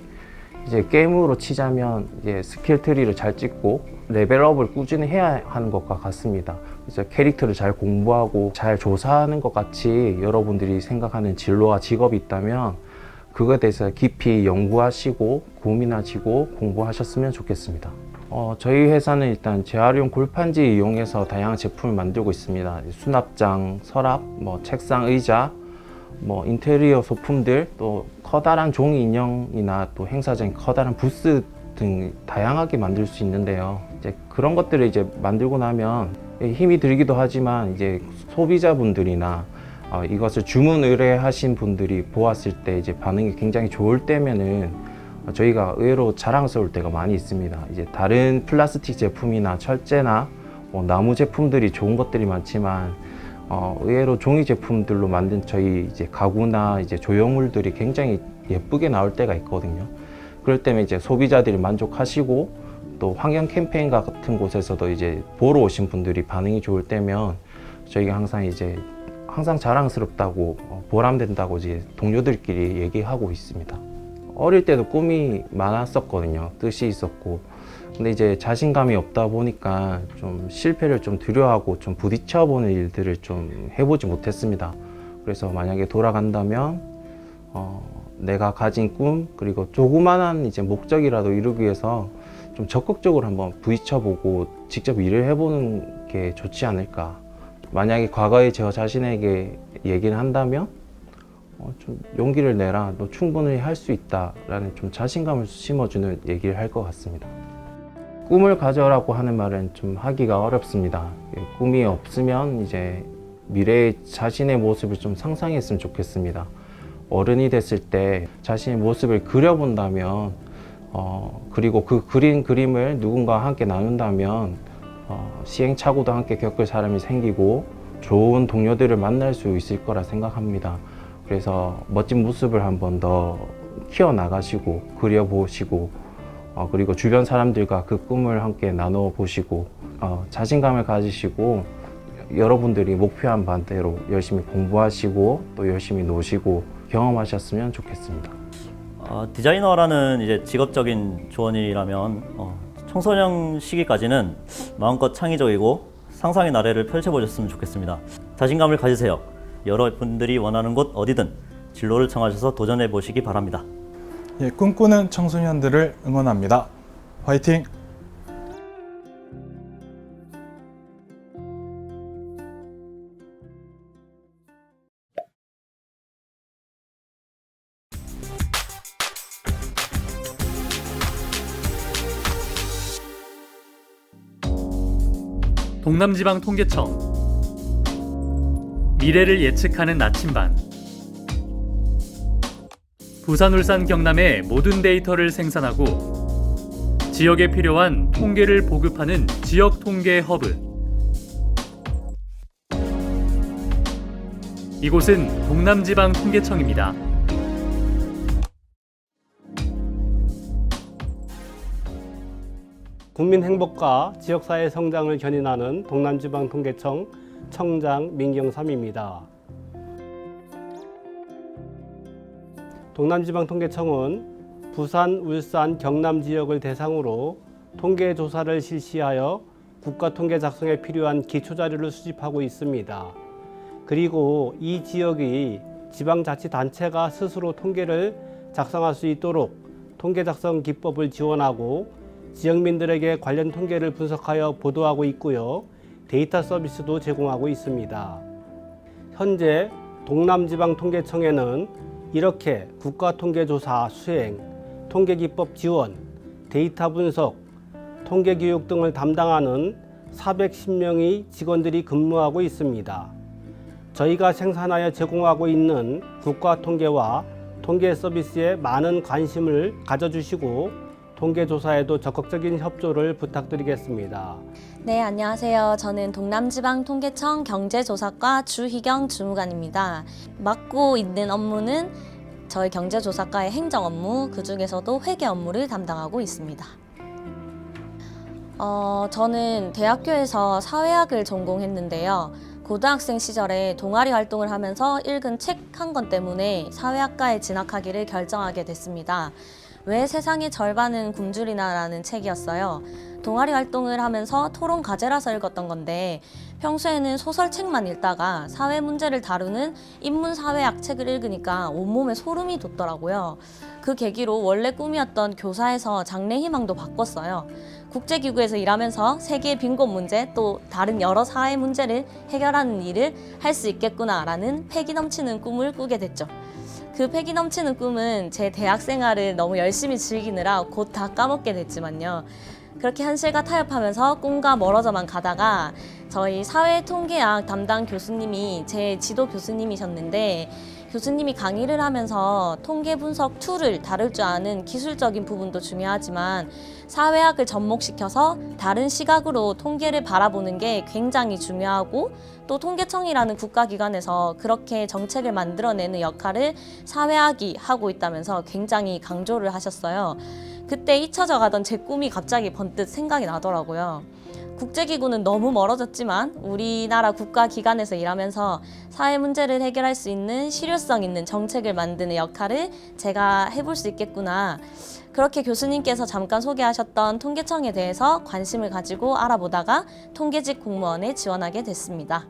Speaker 7: 이제 게임으로 치자면 이제 스킬 트리를 잘 찍고 레벨업을 꾸준히 해야 하는 것과 같습니다. 그래서 캐릭터를 잘 공부하고 잘 조사하는 것 같이 여러분들이 생각하는 진로와 직업이 있다면 그거에 대해서 깊이 연구하시고 고민하시고 공부하셨으면 좋겠습니다. 저희 회사는 일단 재활용 골판지 이용해서 다양한 제품을 만들고 있습니다. 수납장, 서랍, 책상, 의자, 인테리어 소품들, 또 커다란 종이 인형이나 또 행사장 커다란 부스 등 다양하게 만들 수 있는데요. 이제 그런 것들을 이제 만들고 나면 힘이 들기도 하지만 이제 소비자분들이나 이것을 주문 의뢰하신 분들이 보았을 때 이제 반응이 굉장히 좋을 때면은 저희가 의외로 자랑스러울 때가 많이 있습니다. 이제 다른 플라스틱 제품이나 철제나 나무 제품들이 좋은 것들이 많지만 의외로 종이 제품들로 만든 저희 이제 가구나 이제 조형물들이 굉장히 예쁘게 나올 때가 있거든요. 그럴 때면 이제 소비자들이 만족하시고 또 환경 캠페인 같은 곳에서도 이제 보러 오신 분들이 반응이 좋을 때면 저희가 항상 자랑스럽다고 보람된다고 이제 동료들끼리 얘기하고 있습니다. 어릴 때도 꿈이 많았었거든요. 뜻이 있었고. 근데 이제 자신감이 없다 보니까 좀 실패를 좀 두려워하고 좀 부딪혀보는 일들을 좀 해보지 못했습니다. 그래서 만약에 돌아간다면 내가 가진 꿈 그리고 조그만한 이제 목적이라도 이루기 위해서 좀 적극적으로 한번 부딪혀보고 직접 일을 해보는 게 좋지 않을까. 만약에 과거에 저 자신에게 얘기를 한다면 좀 용기를 내라. 너 충분히 할 수 있다. 라는 좀 자신감을 심어주는 얘기를 할 것 같습니다. 꿈을 가져라고 하는 말은 좀 하기가 어렵습니다. 꿈이 없으면 이제 미래의 자신의 모습을 좀 상상했으면 좋겠습니다. 어른이 됐을 때 자신의 모습을 그려본다면 그리고 그 그린 그림을 누군가와 함께 나눈다면 시행착오도 함께 겪을 사람이 생기고 좋은 동료들을 만날 수 있을 거라 생각합니다. 그래서 멋진 모습을 한 번 더 키워나가시고 그려보시고 그리고 주변 사람들과 그 꿈을 함께 나눠보시고 자신감을 가지시고 여러분들이 목표한 바대로 열심히 공부하시고 또 열심히 노시고 경험하셨으면 좋겠습니다.
Speaker 8: 디자이너라는 이제 직업적인 조언이라면 청소년 시기까지는 마음껏 창의적이고 상상의 나래를 펼쳐보셨으면 좋겠습니다. 자신감을 가지세요. 여러분들이 원하는 곳 어디든 진로를 정하셔서 도전해 보시기 바랍니다.
Speaker 9: 예, 꿈꾸는 청소년들을 응원합니다. 화이팅!
Speaker 2: 동남지방통계청 미래를 예측하는 나침반 부산, 울산, 경남의 모든 데이터를 생산하고 지역에 필요한 통계를 보급하는 지역통계 허브. 이곳은 동남지방통계청입니다.
Speaker 10: 국민 행복과 지역사회 성장을 견인하는 동남지방통계청 청장 민경삼입니다. 동남지방통계청은 부산, 울산, 경남 지역을 대상으로 통계조사를 실시하여 국가통계 작성에 필요한 기초자료를 수집하고 있습니다. 그리고 이 지역이 지방자치단체가 스스로 통계를 작성할 수 있도록 통계 작성 기법을 지원하고 지역민들에게 관련 통계를 분석하여 보도하고 있고요. 데이터 서비스도 제공하고 있습니다. 현재 동남지방통계청에는 이렇게 국가통계조사 수행, 통계기법 지원, 데이터 분석, 통계교육 등을 담당하는 410명의 직원들이 근무하고 있습니다. 저희가 생산하여 제공하고 있는 국가통계와 통계 서비스에 많은 관심을 가져주시고 통계조사에도 적극적인 협조를 부탁드리겠습니다.
Speaker 11: 네, 안녕하세요. 저는 동남지방통계청 경제조사과 주희경 주무관입니다. 맡고 있는 업무는 저희 경제조사과의 행정 업무, 그중에서도 회계 업무를 담당하고 있습니다. 저는 대학교에서 사회학을 전공했는데요. 고등학생 시절에 동아리 활동을 하면서 읽은 책 한 권 때문에 사회학과에 진학하기를 결정하게 됐습니다. 왜 세상의 절반은 굶주리나라는 책이었어요. 동아리 활동을 하면서 토론 과제라서 읽었던 건데 평소에는 소설책만 읽다가 사회 문제를 다루는 인문사회학 책을 읽으니까 온몸에 소름이 돋더라고요. 그 계기로 원래 꿈이었던 교사에서 장래희망도 바꿨어요. 국제기구에서 일하면서 세계의 빈곤 문제 또 다른 여러 사회 문제를 해결하는 일을 할 수 있겠구나라는 패기 넘치는 꿈을 꾸게 됐죠. 그 패기 넘치는 꿈은 제 대학 생활을 너무 열심히 즐기느라 곧 다 까먹게 됐지만요. 그렇게 현실과 타협하면서 꿈과 멀어져만 가다가 저희 사회통계학 담당 교수님이 제 지도 교수님이셨는데 교수님이 강의를 하면서 통계 분석 툴을 다룰 줄 아는 기술적인 부분도 중요하지만 사회학을 접목시켜서 다른 시각으로 통계를 바라보는 게 굉장히 중요하고 또 통계청이라는 국가기관에서 그렇게 정책을 만들어내는 역할을 사회학이 하고 있다면서 굉장히 강조를 하셨어요. 그때 잊혀져 가던 제 꿈이 갑자기 번뜩 생각이 나더라고요. 국제기구는 너무 멀어졌지만 우리나라 국가기관에서 일하면서 사회 문제를 해결할 수 있는 실효성 있는 정책을 만드는 역할을 제가 해볼 수 있겠구나. 그렇게 교수님께서 잠깐 소개하셨던 통계청에 대해서 관심을 가지고 알아보다가 통계직 공무원에 지원하게 됐습니다.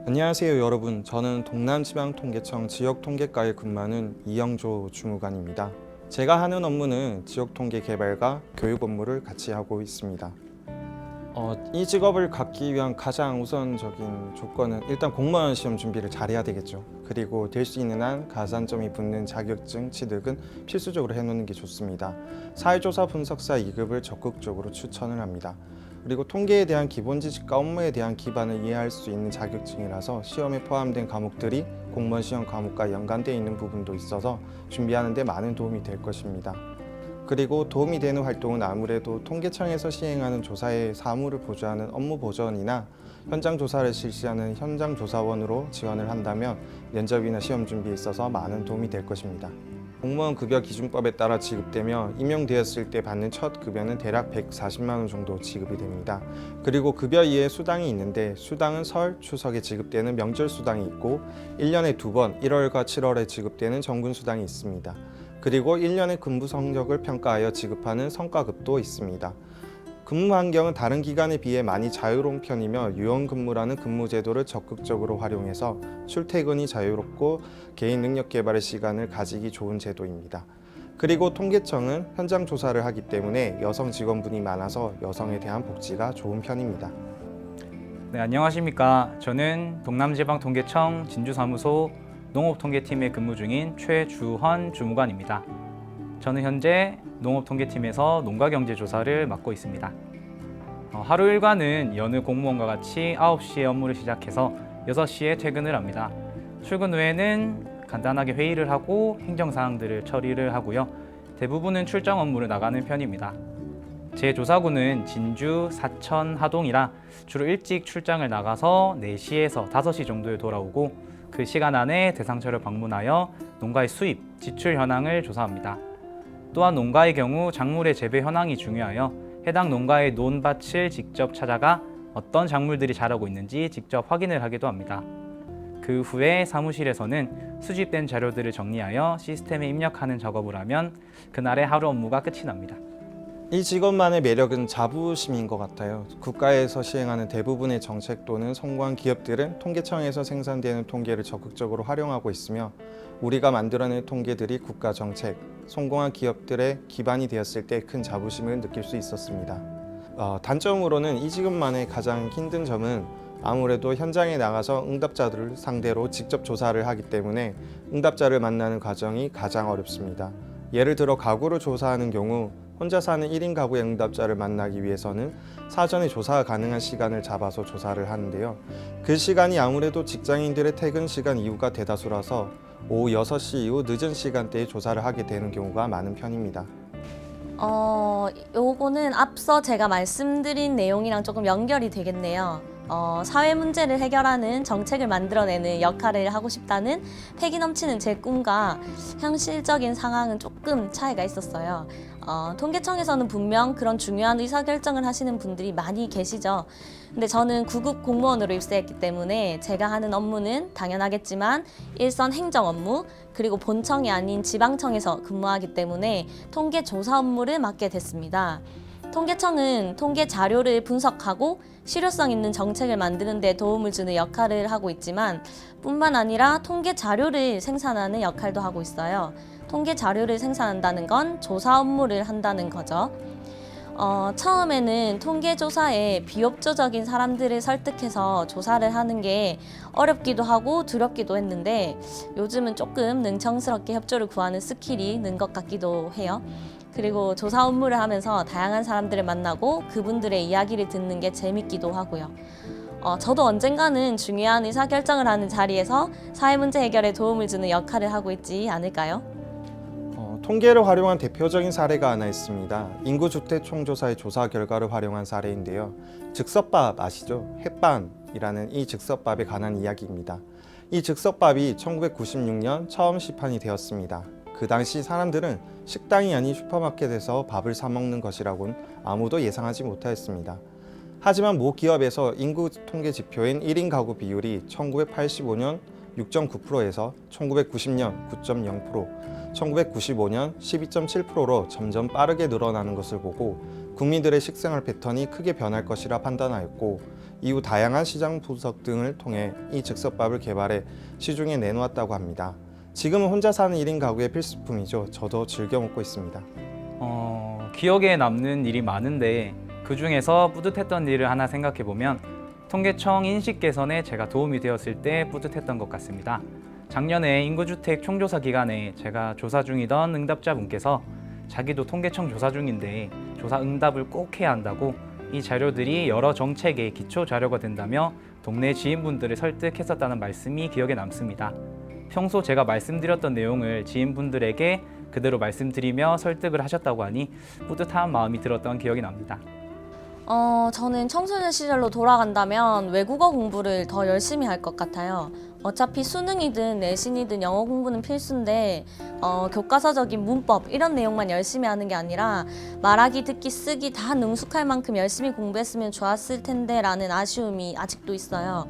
Speaker 12: 안녕하세요 여러분. 저는 동남지방통계청 지역통계과에 근무하는 이영조 주무관입니다. 제가 하는 업무는 지역통계 개발과 교육 업무를 같이 하고 있습니다. 이 직업을 갖기 위한 가장 우선적인 조건은 일단 공무원 시험 준비를 잘해야 되겠죠. 그리고 될 수 있는 한 가산점이 붙는 자격증 취득은 필수적으로 해놓는 게 좋습니다. 사회조사 분석사 2급을 적극적으로 추천을 합니다. 그리고 통계에 대한 기본 지식과 업무에 대한 기반을 이해할 수 있는 자격증이라서 시험에 포함된 과목들이 공무원 시험 과목과 연관되어 있는 부분도 있어서 준비하는 데 많은 도움이 될 것입니다. 그리고 도움이 되는 활동은 아무래도 통계청에서 시행하는 조사의 사무를 보조하는 업무 보전이나 현장 조사를 실시하는 현장 조사원으로 지원을 한다면 면접이나 시험 준비에 있어서 많은 도움이 될 것입니다. 공무원 급여 기준법에 따라 지급되며 임용되었을 때 받는 첫 급여는 대략 140만 원 정도 지급이 됩니다. 그리고 급여 이외에 수당이 있는데 수당은 설, 추석에 지급되는 명절 수당이 있고 1년에 2번 1월과 7월에 지급되는 정군 수당이 있습니다. 그리고 1년의 근무 성적을 평가하여 지급하는 성과급도 있습니다. 근무 환경은 다른 기관에 비해 많이 자유로운 편이며 유연근무라는 근무 제도를 적극적으로 활용해서 출퇴근이 자유롭고 개인 능력 개발의 시간을 가지기 좋은 제도입니다. 그리고 통계청은 현장 조사를 하기 때문에 여성 직원분이 많아서 여성에 대한 복지가 좋은 편입니다.
Speaker 13: 네, 안녕하십니까. 저는 동남지방통계청 진주사무소 농업통계팀에 근무 중인 최주헌 주무관입니다. 저는 현재 농업통계팀에서 농가경제조사를 맡고 있습니다. 하루 일과는 여느 공무원과 같이 9시에 업무를 시작해서 6시에 퇴근을 합니다. 출근 후에는 간단하게 회의를 하고 행정사항들을 처리를 하고요. 대부분은 출장 업무를 나가는 편입니다. 제 조사구는 진주, 사천, 하동이라 주로 일찍 출장을 나가서 4시에서 5시 정도에 돌아오고 그 시간 안에 대상처를 방문하여 농가의 수입, 지출 현황을 조사합니다. 또한 농가의 경우 작물의 재배 현황이 중요하여 해당 농가의 논밭을 직접 찾아가 어떤 작물들이 자라고 있는지 직접 확인을 하기도 합니다. 그 후에 사무실에서는 수집된 자료들을 정리하여 시스템에 입력하는 작업을 하면 그날의 하루 업무가 끝이 납니다.
Speaker 12: 이 직업만의 매력은 자부심인 것 같아요. 국가에서 시행하는 대부분의 정책 또는 성공한 기업들은 통계청에서 생산되는 통계를 적극적으로 활용하고 있으며 우리가 만들어낸 통계들이 국가 정책, 성공한 기업들의 기반이 되었을 때 큰 자부심을 느낄 수 있었습니다. 단점으로는 이 직업만의 가장 힘든 점은 아무래도 현장에 나가서 응답자들을 상대로 직접 조사를 하기 때문에 응답자를 만나는 과정이 가장 어렵습니다. 예를 들어 가구를 조사하는 경우 혼자 사는 1인 가구의 응답자를 만나기 위해서는 사전에 조사가 가능한 시간을 잡아서 조사를 하는데요. 그 시간이 아무래도 직장인들의 퇴근 시간 이후가 대다수라서 오후 6시 이후 늦은 시간대에 조사를 하게 되는 경우가 많은 편입니다.
Speaker 11: 요거는 앞서 제가 말씀드린 내용이랑 조금 연결이 되겠네요. 사회 문제를 해결하는 정책을 만들어내는 역할을 하고 싶다는 패기 넘치는 제 꿈과 현실적인 상황은 조금 차이가 있었어요. 통계청에서는 분명 그런 중요한 의사결정을 하시는 분들이 많이 계시죠. 근데 저는 9급 공무원으로 입사했기 때문에 제가 하는 업무는 당연하겠지만 일선 행정 업무 그리고 본청이 아닌 지방청에서 근무하기 때문에 통계 조사 업무를 맡게 됐습니다. 통계청은 통계 자료를 분석하고 실효성 있는 정책을 만드는 데 도움을 주는 역할을 하고 있지만 뿐만 아니라 통계 자료를 생산하는 역할도 하고 있어요. 통계 자료를 생산한다는 건 조사 업무를 한다는 거죠. 처음에는 통계조사에 비협조적인 사람들을 설득해서 조사를 하는 게 어렵기도 하고 두렵기도 했는데 요즘은 조금 능청스럽게 협조를 구하는 스킬이 는 것 같기도 해요. 그리고 조사 업무를 하면서 다양한 사람들을 만나고 그분들의 이야기를 듣는 게 재밌기도 하고요. 저도 언젠가는 중요한 의사결정을 하는 자리에서 사회 문제 해결에 도움을 주는 역할을 하고 있지 않을까요?
Speaker 12: 통계를 활용한 대표적인 사례가 하나 있습니다. 인구주택 총조사의 조사 결과를 활용한 사례인데요. 즉석밥 아시죠? 햇반이라는 이 즉석밥에 관한 이야기입니다. 이 즉석밥이 1996년 처음 시판이 되었습니다. 그 당시 사람들은 식당이 아닌 슈퍼마켓에서 밥을 사 먹는 것이라고는 아무도 예상하지 못하였습니다. 하지만 모 기업에서 인구 통계 지표인 1인 가구 비율이 1985년 6.9%에서 1990년 9.0%, 1995년 12.7%로 점점 빠르게 늘어나는 것을 보고 국민들의 식생활 패턴이 크게 변할 것이라 판단하였고, 이후 다양한 시장 분석 등을 통해 이 즉석밥을 개발해 시중에 내놓았다고 합니다. 지금은 혼자 사는 1인 가구의 필수품이죠. 저도 즐겨 먹고 있습니다.
Speaker 13: 기억에 남는 일이 많은데 그 중에서 뿌듯했던 일을 하나 생각해보면 통계청 인식 개선에 제가 도움이 되었을 때 뿌듯했던 것 같습니다. 작년에 인구주택 총조사 기간에 제가 조사 중이던 응답자분께서 자기도 통계청 조사 중인데 조사 응답을 꼭 해야 한다고 이 자료들이 여러 정책의 기초 자료가 된다며 동네 지인분들을 설득했었다는 말씀이 기억에 남습니다. 평소 제가 말씀드렸던 내용을 지인분들에게 그대로 말씀드리며 설득을 하셨다고 하니 뿌듯한 마음이 들었던 기억이 납니다.
Speaker 11: 저는 청소년 시절로 돌아간다면 외국어 공부를 더 열심히 할 것 같아요. 어차피 수능이든 내신이든 영어 공부는 필수인데 교과서적인 문법 이런 내용만 열심히 하는 게 아니라 말하기, 듣기, 쓰기 다 능숙할 만큼 열심히 공부했으면 좋았을 텐데 라는 아쉬움이 아직도 있어요.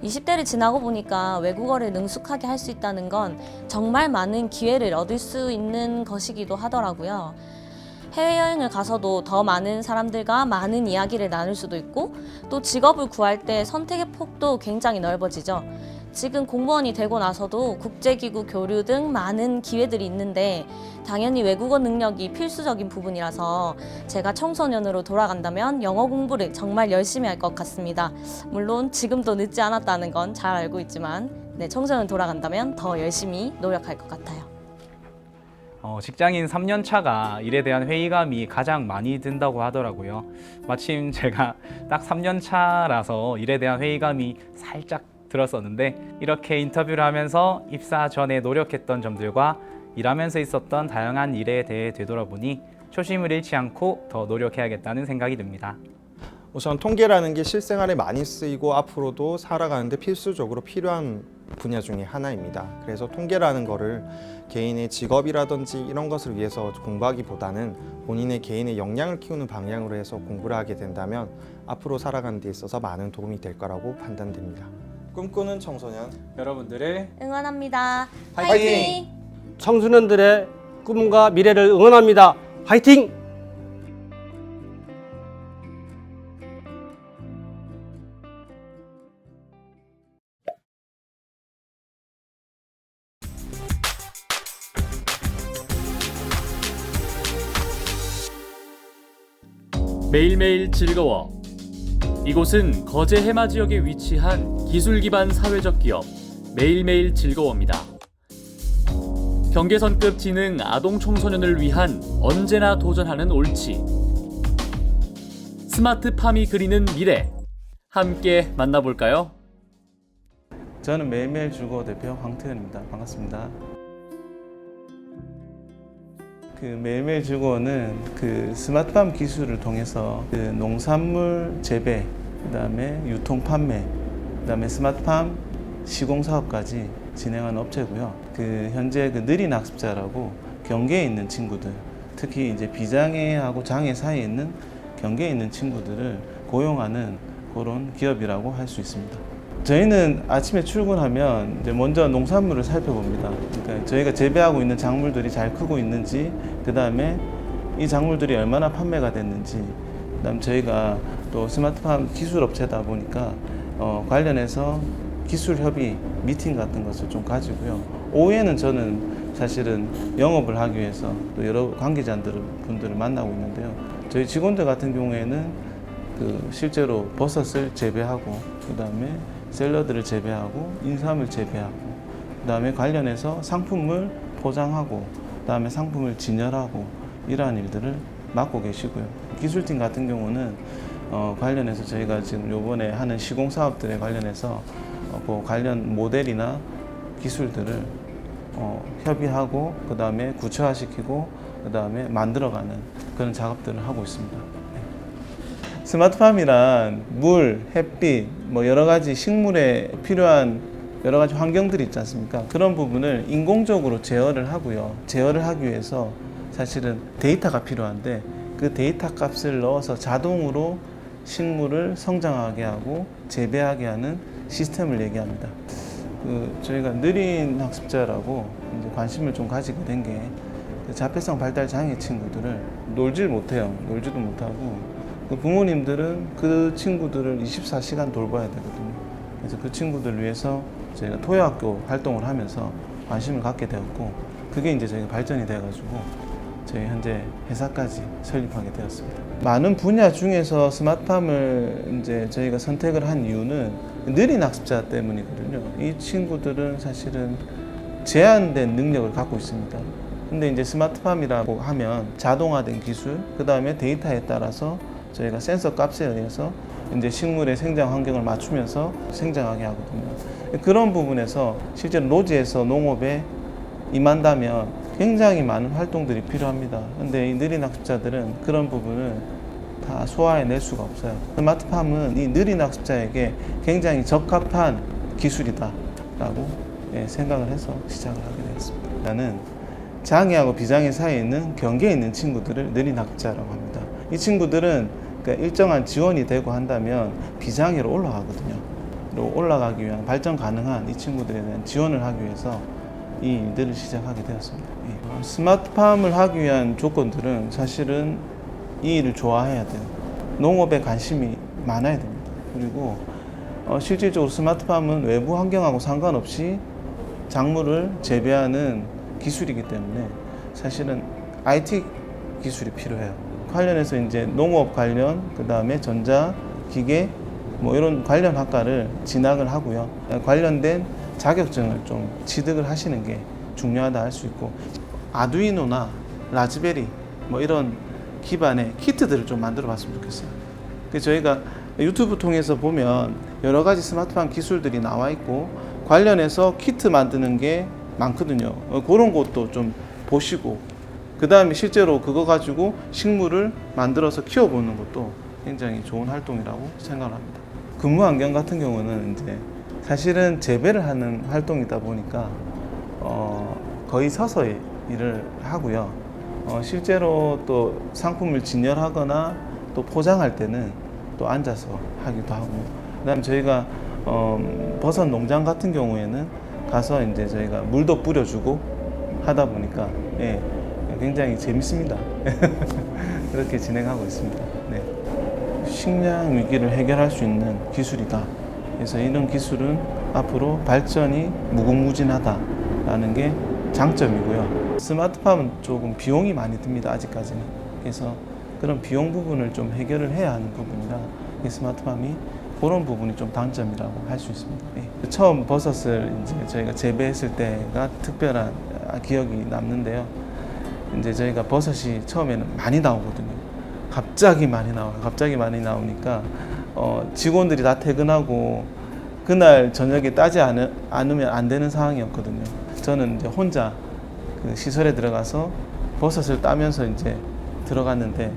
Speaker 11: 20대를 지나고 보니까 외국어를 능숙하게 할 수 있다는 건 정말 많은 기회를 얻을 수 있는 것이기도 하더라고요. 해외여행을 가서도 더 많은 사람들과 많은 이야기를 나눌 수도 있고 또 직업을 구할 때 선택의 폭도 굉장히 넓어지죠. 지금 공무원이 되고 나서도 국제기구 교류 등 많은 기회들이 있는데 당연히 외국어 능력이 필수적인 부분이라서 제가 청소년으로 돌아간다면 영어 공부를 정말 열심히 할 것 같습니다. 물론 지금도 늦지 않았다는 건 잘 알고 있지만 청소년 돌아간다면 더 열심히 노력할 것 같아요.
Speaker 13: 직장인 3년 차가 일에 대한 회의감이 가장 많이 든다고 하더라고요. 마침 제가 딱 3년 차라서 일에 대한 회의감이 살짝 들었었는데 이렇게 인터뷰를 하면서 입사 전에 노력했던 점들과 일하면서 있었던 다양한 일에 대해 되돌아보니 초심을 잃지 않고 더 노력해야겠다는 생각이 듭니다.
Speaker 12: 우선 통계라는 게 실생활에 많이 쓰이고 앞으로도 살아가는데 필수적으로 필요한 분야 중에 하나입니다. 그래서 통계라는 거를 개인의 직업이라든지 이런 것을 위해서 공부하기보다는 본인의 개인의 역량을 키우는 방향으로 해서 공부를 하게 된다면 앞으로 살아가는 데 있어서 많은 도움이 될 거라고 판단됩니다. 꿈꾸는 청소년
Speaker 13: 여러분들을
Speaker 11: 응원합니다.
Speaker 12: 화이팅!
Speaker 10: 청소년들의 꿈과 미래를 응원합니다. 화이팅!
Speaker 2: 매일매일 즐거워. 이곳은 거제 해마 지역에 위치한 기술 기반 사회적 기업 매일매일 즐거워입니다. 경계선급 지능 아동 청소년을 위한 언제나 도전하는 옳지. 스마트팜이 그리는 미래. 함께 만나볼까요?
Speaker 14: 저는 매일매일 즐거워 대표 황태현입니다. 반갑습니다. 매일매일 즐거워는 스마트팜 기술을 통해서 농산물 재배, 그다음에 유통 판매, 그다음에 스마트팜 시공 사업까지 진행하는 업체고요. 현재 느린 학습자라고 경계에 있는 친구들, 특히 이제 비장애하고 장애 사이에 있는 경계에 있는 친구들을 고용하는 그런 기업이라고 할 수 있습니다. 저희는 아침에 출근하면 이제 먼저 농산물을 살펴봅니다. 그러니까 저희가 재배하고 있는 작물들이 잘 크고 있는지, 그 다음에 이 작물들이 얼마나 판매가 됐는지, 그다음 저희가 또 스마트팜 기술 업체다 보니까 관련해서 기술 협의 미팅 같은 것을 좀 가지고요. 오후에는 저는 사실은 영업을 하기 위해서 또 여러 관계자분들을 만나고 있는데요. 저희 직원들 같은 경우에는 실제로 버섯을 재배하고, 그 다음에 샐러드를 재배하고, 인삼을 재배하고, 그 다음에 관련해서 상품을 포장하고, 그 다음에 상품을 진열하고, 이러한 일들을 맡고 계시고요. 기술팀 같은 경우는 관련해서 저희가 지금 요번에 하는 시공 사업들에 관련해서 그 관련 모델이나 기술들을 협의하고 그 다음에 구체화시키고 그 다음에 만들어가는 그런 작업들을 하고 있습니다. 스마트팜이란 물, 햇빛, 뭐 여러 가지 식물에 필요한 여러 가지 환경들이 있지 않습니까? 그런 부분을 인공적으로 제어를 하고요. 제어를 하기 위해서 사실은 데이터가 필요한데 그 데이터 값을 넣어서 자동으로 식물을 성장하게 하고 재배하게 하는 시스템을 얘기합니다. 저희가 느린 학습자라고 이제 관심을 좀 가지게 된 게 자폐성 발달 장애 친구들을 놀질 못해요. 놀지도 못하고 부모님들은 그 친구들을 24시간 돌봐야 되거든요. 그래서 그 친구들을 위해서 저희가 토요학교 활동을 하면서 관심을 갖게 되었고 그게 이제 저희가 발전이 돼가지고 저희 현재 회사까지 설립하게 되었습니다. 많은 분야 중에서 스마트팜을 이제 저희가 선택을 한 이유는 느린 학습자 때문이거든요. 이 친구들은 사실은 제한된 능력을 갖고 있습니다. 근데 이제 스마트팜이라고 하면 자동화된 기술, 그 다음에 데이터에 따라서 저희가 센서 값에 의해서 이제 식물의 생장 환경을 맞추면서 생장하게 하거든요. 그런 부분에서 실제로 노지에서 농업에 임한다면 굉장히 많은 활동들이 필요합니다. 근데 이 느린 학습자들은 그런 부분을 다 소화해낼 수가 없어요. 스마트팜은 이 느린 학습자에게 굉장히 적합한 기술이다라고 생각을 해서 시작을 하게 되었습니다. 나는 장애하고 비장애 사이에 있는 경계에 있는 친구들을 느린 학습자라고 합니다. 이 친구들은 그러니까 일정한 지원이 되고 한다면 비장애로 올라가거든요. 그리고 올라가기 위한 발전 가능한 이 친구들에 대한 지원을 하기 위해서 이 일들을 시작하게 되었습니다. 스마트팜을 하기 위한 조건들은 사실은 이 일을 좋아해야 돼요. 농업에 관심이 많아야 됩니다. 그리고 실질적으로 스마트팜은 외부 환경하고 상관없이 작물을 재배하는 기술이기 때문에 사실은 IT 기술이 필요해요. 관련해서 이제 농업 관련, 그 다음에 전자, 기계, 뭐 이런 관련 학과를 진학을 하고요. 관련된 자격증을 좀 취득을 하시는 게 중요하다 할 수 있고, 아두이노나 라즈베리 뭐 이런 기반의 키트들을 좀 만들어 봤으면 좋겠어요. 그래서 저희가 유튜브 통해서 보면 여러 가지 스마트팜 기술들이 나와 있고 관련해서 키트 만드는 게 많거든요. 그런 것도 좀 보시고 그 다음에 실제로 그거 가지고 식물을 만들어서 키워보는 것도 굉장히 좋은 활동이라고 생각을 합니다. 근무 환경 같은 경우는 이제 사실은 재배를 하는 활동이다 보니까 거의 서서 일을 하고요. 실제로 또 상품을 진열하거나 또 포장할 때는 또 앉아서 하기도 하고, 그다음에 저희가 버섯 농장 같은 경우에는 가서 이제 저희가 물도 뿌려주고 하다 보니까 굉장히 재밌습니다. 그렇게 진행하고 있습니다. 네. 식량 위기를 해결할 수 있는 기술이다. 그래서 이런 기술은 앞으로 발전이 무궁무진하다라는 게 장점이고요. 스마트팜은 조금 비용이 많이 듭니다. 아직까지는. 그래서 그런 비용 부분을 좀 해결을 해야 하는 부분이라 이 스마트팜이 그런 부분이 좀 단점이라고 할 수 있습니다. 네. 처음 버섯을 이제 저희가 재배했을 때가 특별한 기억이 남는데요. 이제 저희가 버섯이 처음에는 많이 나오거든요. 갑자기 많이 나와요. 갑자기 많이 나오니까 직원들이 다 퇴근하고 그날 저녁에 따지 않으면 안 되는 상황이었거든요. 저는 이제 혼자 그 시설에 들어가서 버섯을 따면서 이제 들어갔는데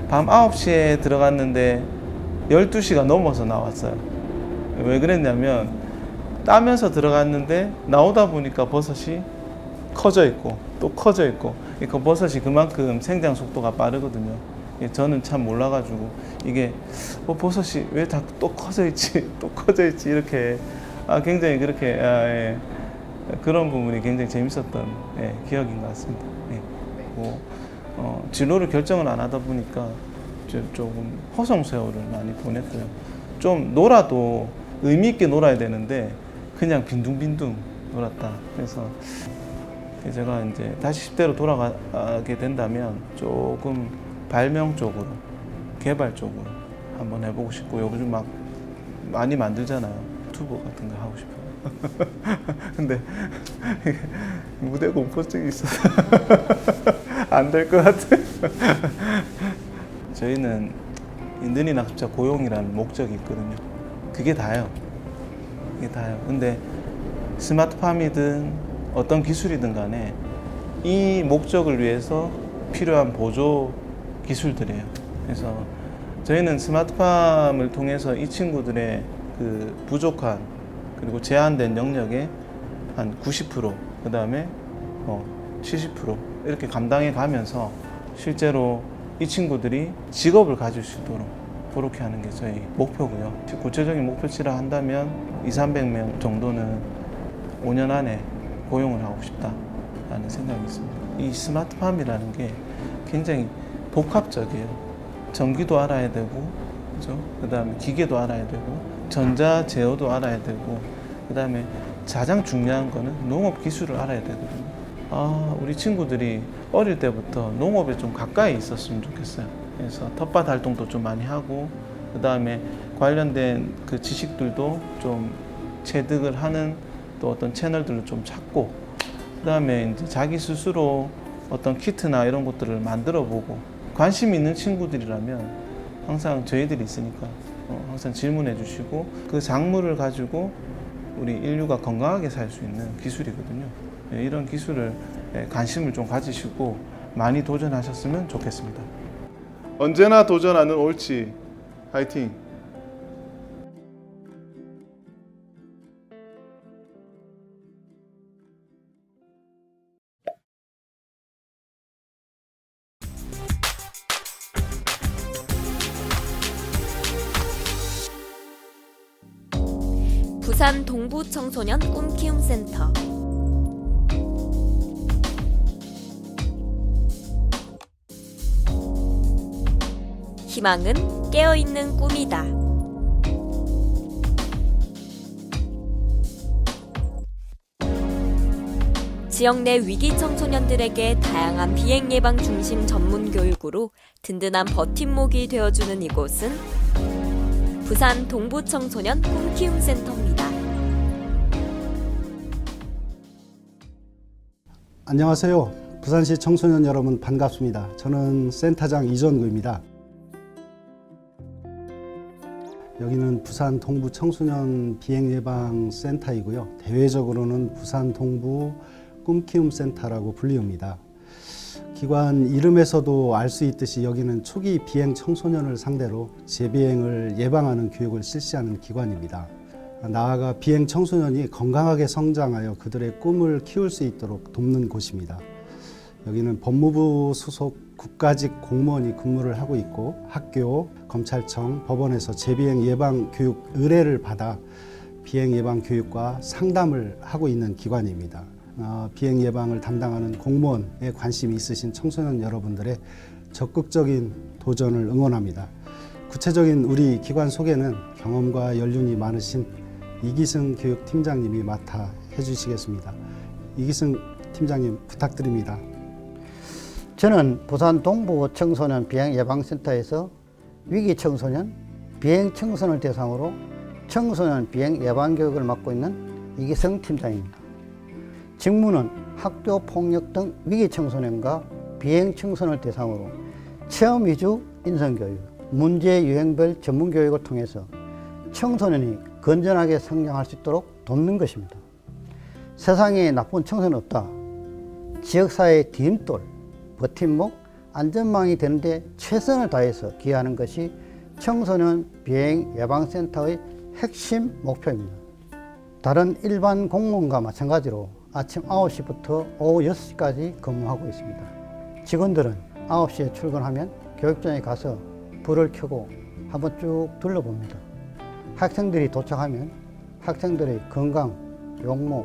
Speaker 14: 밤 9시에 들어갔는데 12시가 넘어서 나왔어요. 왜 그랬냐면 따면서 들어갔는데 나오다 보니까 버섯이 커져 있고 또 커져 있고, 그러니까 버섯이 그만큼 생장 속도가 빠르거든요. 저는 참 몰라가지고 이게 버섯이 왜 자꾸 또 커져 있지 또 커져 있지 이렇게 굉장히 그렇게 그런 부분이 굉장히 재밌었던 기억인 것 같습니다. 진로를 결정을 안 하다 보니까 조금 허송세월을 많이 보냈고요. 좀 놀아도 의미 있게 놀아야 되는데 그냥 빈둥빈둥 놀았다. 그래서 제가 이제 다시 10대로 돌아가게 된다면 조금 발명 쪽으로, 개발 쪽으로 한번 해보고 싶고, 요즘 막 많이 만들잖아요. 유튜버 같은 거 하고 싶어요. 근데 무대 공포증이 있어서 안 될 것 같아요. 저희는 인드니 납습자 고용이라는 목적이 있거든요. 그게 다예요. 그게 다예요. 근데 스마트팜이든 어떤 기술이든 간에 이 목적을 위해서 필요한 보조 기술들이에요. 그래서 저희는 스마트팜을 통해서 이 친구들의 그 부족한 그리고 제한된 영역의 한 90%, 그 다음에 70% 이렇게 감당해 가면서 실제로 이 친구들이 직업을 가질 수 있도록 그렇게 하는 게 저희 목표고요. 구체적인 목표치라 한다면 200~300명 정도는 5년 안에 고용을 하고 싶다라는 생각이 있습니다. 이 스마트팜이라는 게 굉장히 복합적이에요. 전기도 알아야 되고, 그죠? 그 다음에 기계도 알아야 되고, 전자 제어도 알아야 되고, 그 다음에 가장 중요한 거는 농업 기술을 알아야 되거든요. 우리 친구들이 어릴 때부터 농업에 좀 가까이 있었으면 좋겠어요. 그래서 텃밭 활동도 좀 많이 하고, 그 다음에 관련된 그 지식들도 좀 체득을 하는 또 어떤 채널들을 좀 찾고, 그 다음에 이제 자기 스스로 어떤 키트나 이런 것들을 만들어 보고, 관심 있는 친구들이라면 항상 저희들이 있으니까 항상 질문해 주시고, 그 작물을 가지고 우리 인류가 건강하게 살 수 있는 기술이거든요. 이런 기술을 관심을 좀 가지시고 많이 도전하셨으면 좋겠습니다. 언제나 도전하는 옳지. 화이팅!
Speaker 4: 부산 동부 청소년 꿈키움 센터. 희망은 깨어있는 꿈이다. 지역 내 위기 청소년들에게 다양한 비행 예방 중심 전문 교육으로 든든한 버팀목이 되어주는 이곳은 부산 동부 청소년 꿈키움 센터입니다.
Speaker 5: 안녕하세요. 부산시 청소년 여러분 반갑습니다. 저는 센터장 이전구입니다. 여기는 부산 동부 청소년 비행 예방 센터이고요. 대외적으로는 부산 동부 꿈키움 센터라고 불리웁니다. 기관 이름에서도 알 수 있듯이 여기는 초기 비행 청소년을 상대로 재비행을 예방하는 교육을 실시하는 기관입니다. 나아가 비행 청소년이 건강하게 성장하여 그들의 꿈을 키울 수 있도록 돕는 곳입니다. 여기는 법무부 소속 국가직 공무원이 근무를 하고 있고, 학교, 검찰청, 법원에서 재비행 예방 교육 의뢰를 받아 비행 예방 교육과 상담을 하고 있는 기관입니다. 비행 예방을 담당하는 공무원에 관심이 있으신 청소년 여러분들의 적극적인 도전을 응원합니다. 구체적인 우리 기관 소개는 경험과 연륜이 많으신 이기승 교육팀장님이 맡아 해주시겠습니다. 이기승 팀장님 부탁드립니다.
Speaker 15: 저는 부산 동부 청소년 비행 예방센터에서 위기 청소년, 비행 청소년을 대상으로 청소년 비행 예방 교육을 맡고 있는 이기승 팀장입니다. 직무는 학교 폭력 등 위기 청소년과 비행 청소년을 대상으로 체험 위주 인성 교육, 문제 유형별 전문 교육을 통해서 청소년이 건전하게 성장할 수 있도록 돕는 것입니다. 세상에 나쁜 청소년 없다. 지역사회의 디딤돌, 버팀목, 안전망이 되는데 최선을 다해서 기여하는 것이 청소년 비행 예방센터의 핵심 목표입니다. 다른 일반 공무원과 마찬가지로 아침 9시부터 오후 6시까지 근무하고 있습니다. 직원들은 9시에 출근하면 교육장에 가서 불을 켜고 한번 쭉 둘러봅니다. 학생들이 도착하면 학생들의 건강, 용모,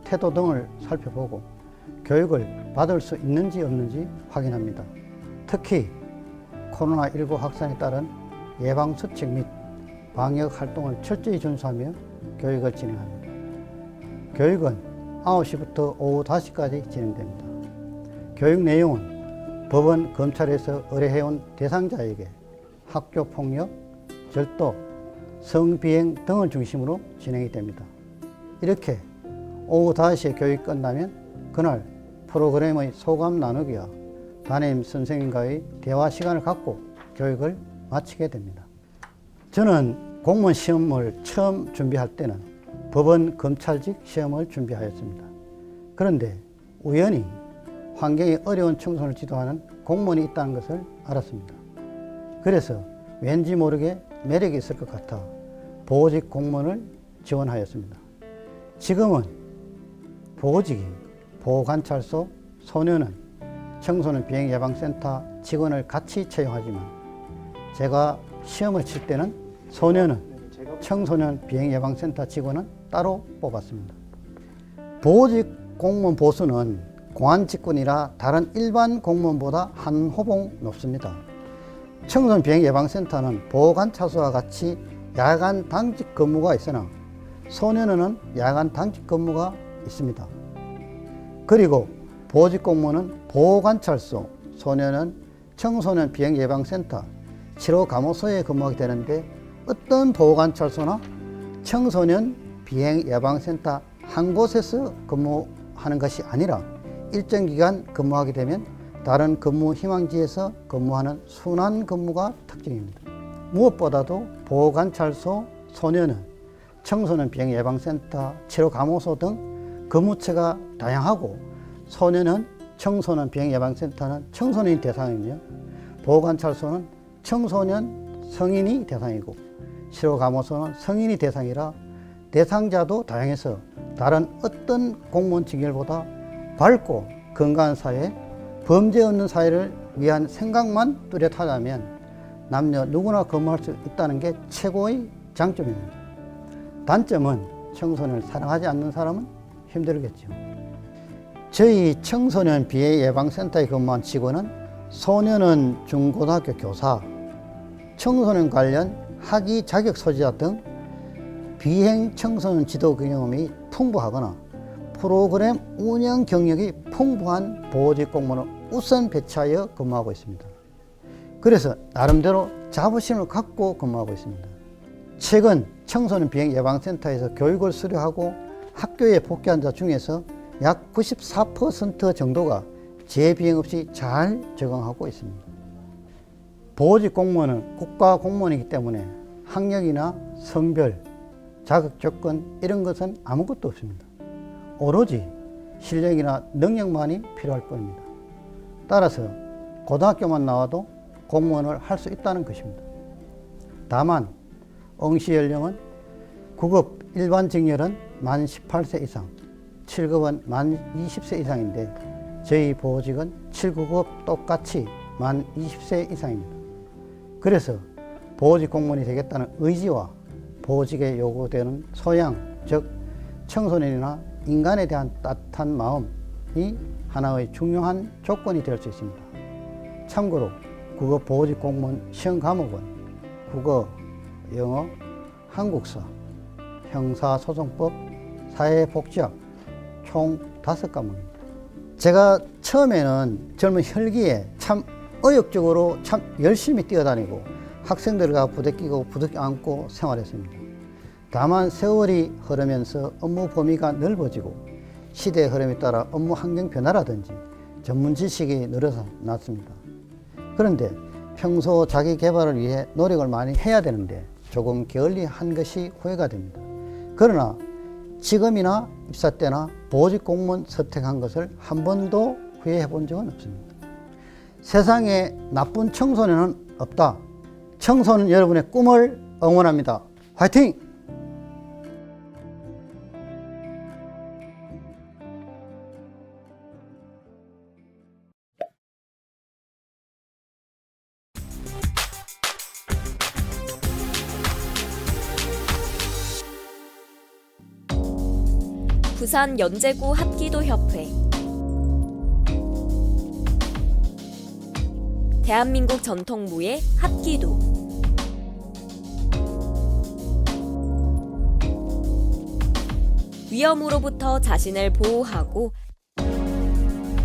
Speaker 15: 태도 등을 살펴보고 교육을 받을 수 있는지 없는지 확인합니다. 특히 코로나19 확산에 따른 예방수칙 및 방역 활동을 철저히 준수하며 교육을 진행합니다. 교육은 9시부터 오후 5시까지 진행됩니다. 교육 내용은 법원, 검찰에서 의뢰해온 대상자에게 학교폭력, 절도, 성비행 등을 중심으로 진행이 됩니다. 이렇게 오후 5시에 교육이 끝나면 그날 프로그램의 소감 나누기와 담임 선생님과의 대화 시간을 갖고 교육을 마치게 됩니다. 저는 공무원 시험을 처음 준비할 때는 법원 검찰직 시험을 준비하였습니다. 그런데 우연히 환경이 어려운 청소년을 지도하는 공무원이 있다는 것을 알았습니다. 그래서 왠지 모르게 매력이 있을 것 같아 보호직 공무원을 지원하였습니다. 지금은 보호직이 보호관찰소, 소년원, 청소년 비행예방센터 직원을 같이 채용하지만 제가 시험을 칠 때는 소년원, 청소년 비행예방센터 직원은 따로 뽑았습니다. 보호직 공무원 보수는 공안 직군이라 다른 일반 공무원보다 한 호봉 높습니다. 청소년 비행예방센터는 보호관찰소와 같이 야간 당직 근무가 있으나 소년원은 야간 당직 근무가 있습니다. 그리고 보호직 공무원은 보호관찰소, 소년원, 청소년 비행예방센터, 치료감호소에 근무하게 되는데 어떤 보호관찰소나 청소년 비행예방센터 한 곳에서 근무하는 것이 아니라 일정 기간 근무하게 되면 다른 근무 희망지에서 근무하는 순환 근무가 특징입니다. 무엇보다도 보호관찰소, 소년원, 청소년 비행예방센터, 치료감호소 등 근무처가 다양하고 소년원, 청소년 비행예방센터는 청소년이 대상이며 보호관찰소는 청소년, 성인이 대상이고 치료감호소는 성인이 대상이라 대상자도 다양해서 다른 어떤 공무원 직렬보다 밝고 건강한 사회, 범죄 없는 사회를 위한 생각만 뚜렷하다면 남녀 누구나 근무할 수 있다는 게 최고의 장점입니다. 단점은 청소년을 사랑하지 않는 사람은 힘들겠죠. 저희 청소년 비해예방센터에 근무한 직원은 소년원 중고등학교 교사, 청소년 관련 학위 자격 소지자 등 비행 청소년 지도 경험이 풍부하거나 프로그램 운영 경력이 풍부한 보호직 공무원을 우선 배치하여 근무하고 있습니다. 그래서 나름대로 자부심을 갖고 근무하고 있습니다. 최근 청소년 비행예방센터에서 교육을 수료하고 학교에 복귀한 자 중에서 약 94% 정도가 재비행 없이 잘 적응하고 있습니다. 보호직 공무원은 국가 공무원이기 때문에 학력이나 성별, 자격 조건 이런 것은 아무것도 없습니다. 오로지 실력이나 능력만이 필요할 뿐입니다. 따라서 고등학교만 나와도 공무원을 할 수 있다는 것입니다. 다만 응시 연령은 9급 일반 직렬은 만 18세 이상, 7급은 만 20세 이상인데 저희 보호직은 7, 9급 똑같이 만 20세 이상입니다. 그래서 보호직 공무원이 되겠다는 의지와 보호직에 요구되는 소양, 즉 청소년이나 인간에 대한 따뜻한 마음이 하나의 중요한 조건이 될 수 있습니다. 참고로 국어 보호직 공무원 시험 과목은 국어, 영어, 한국사, 형사소송법, 사회복지학 총 5과목입니다. 제가 처음에는 젊은 혈기에 참 의욕적으로 참 열심히 뛰어다니고 학생들과 부대끼고 부대끼 안고 생활했습니다. 다만 세월이 흐르면서 업무 범위가 넓어지고 시대의 흐름에 따라 업무 환경 변화라든지 전문 지식이 늘어서 났습니다. 그런데 평소 자기 개발을 위해 노력을 많이 해야 되는데 조금 게을리한 것이 후회가 됩니다. 그러나 지금이나 입사 때나 보호직 공무원 선택한 것을 한 번도 후회해 본 적은 없습니다. 세상에 나쁜 청소년은 없다. 청소년 여러분의 꿈을 응원합니다. 화이팅!
Speaker 4: 부산 연제구 합기도 협회, 대한민국 전통무예 합기도, 위험으로부터 자신을 보호하고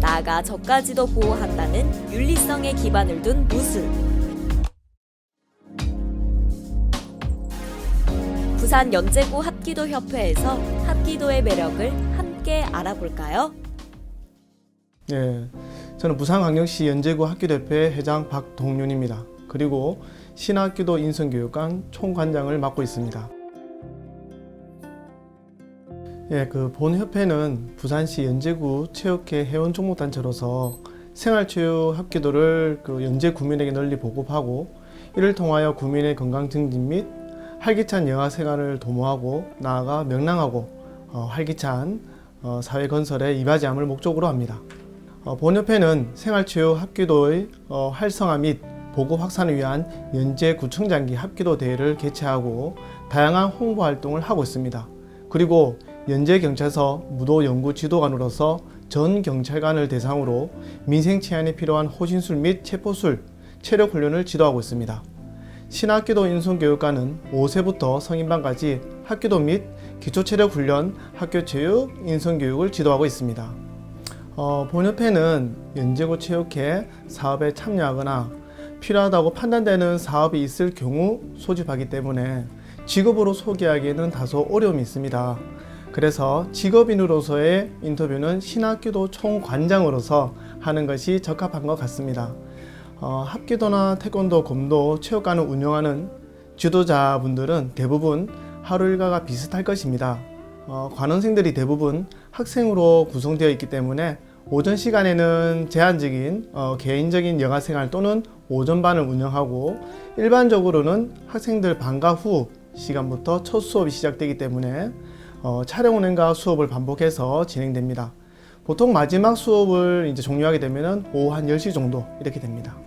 Speaker 4: 나아가 저까지도 보호한다는 윤리성에 기반을 둔 무술. 부산 연제구 합기도 협회에서 합기도의 매력을 함께 알아볼까요?
Speaker 14: 네, 저는 부산광역시 연제구 학교대표회 회장 박동윤입니다. 그리고 신학기도 인성교육관 총관장을 맡고 있습니다. 예, 본협회는 부산시 연제구 체육회 회원 종목단체로서 생활체육 합기도를 연제 구민에게 널리 보급하고 이를 통하여 구민의 건강 증진 및 활기찬 여가 생활을 도모하고 나아가 명랑하고 활기찬 사회 건설에 이바지함을 목적으로 합니다. 본협회는 생활체육 합기도의 활성화 및 보급 확산을 위한 연제구청장기 합기도 대회를 개최하고 다양한 홍보 활동을 하고 있습니다. 그리고 연제경찰서 무도연구지도관으로서 전 경찰관을 대상으로 민생 치안에 필요한 호신술 및 체포술, 체력 훈련을 지도하고 있습니다. 신학기도 인성교육관은 5세부터 성인반까지 학기도 및 기초체력 훈련, 학교체육, 인성교육을 지도하고 있습니다. 본협회는 연제구 체육회 사업에 참여하거나 필요하다고 판단되는 사업이 있을 경우 소집하기 때문에 직업으로 소개하기에는 다소 어려움이 있습니다. 그래서 직업인으로서의 인터뷰는 신학기도 총관장으로서 하는 것이 적합한 것 같습니다. 합기도나 태권도, 검도, 체육관을 운영하는 지도자분들은 대부분 하루 일과가 비슷할 것입니다. 관원생들이 대부분 학생으로 구성되어 있기 때문에 오전 시간에는 제한적인 개인적인 여가생활 또는 오전반을 운영하고 일반적으로는 학생들 방과 후 시간부터 첫 수업이 시작되기 때문에 촬영 운행과 수업을 반복해서 진행됩니다. 보통 마지막 수업을 이제 종료하게 되면 오후 한 10시 정도 이렇게 됩니다.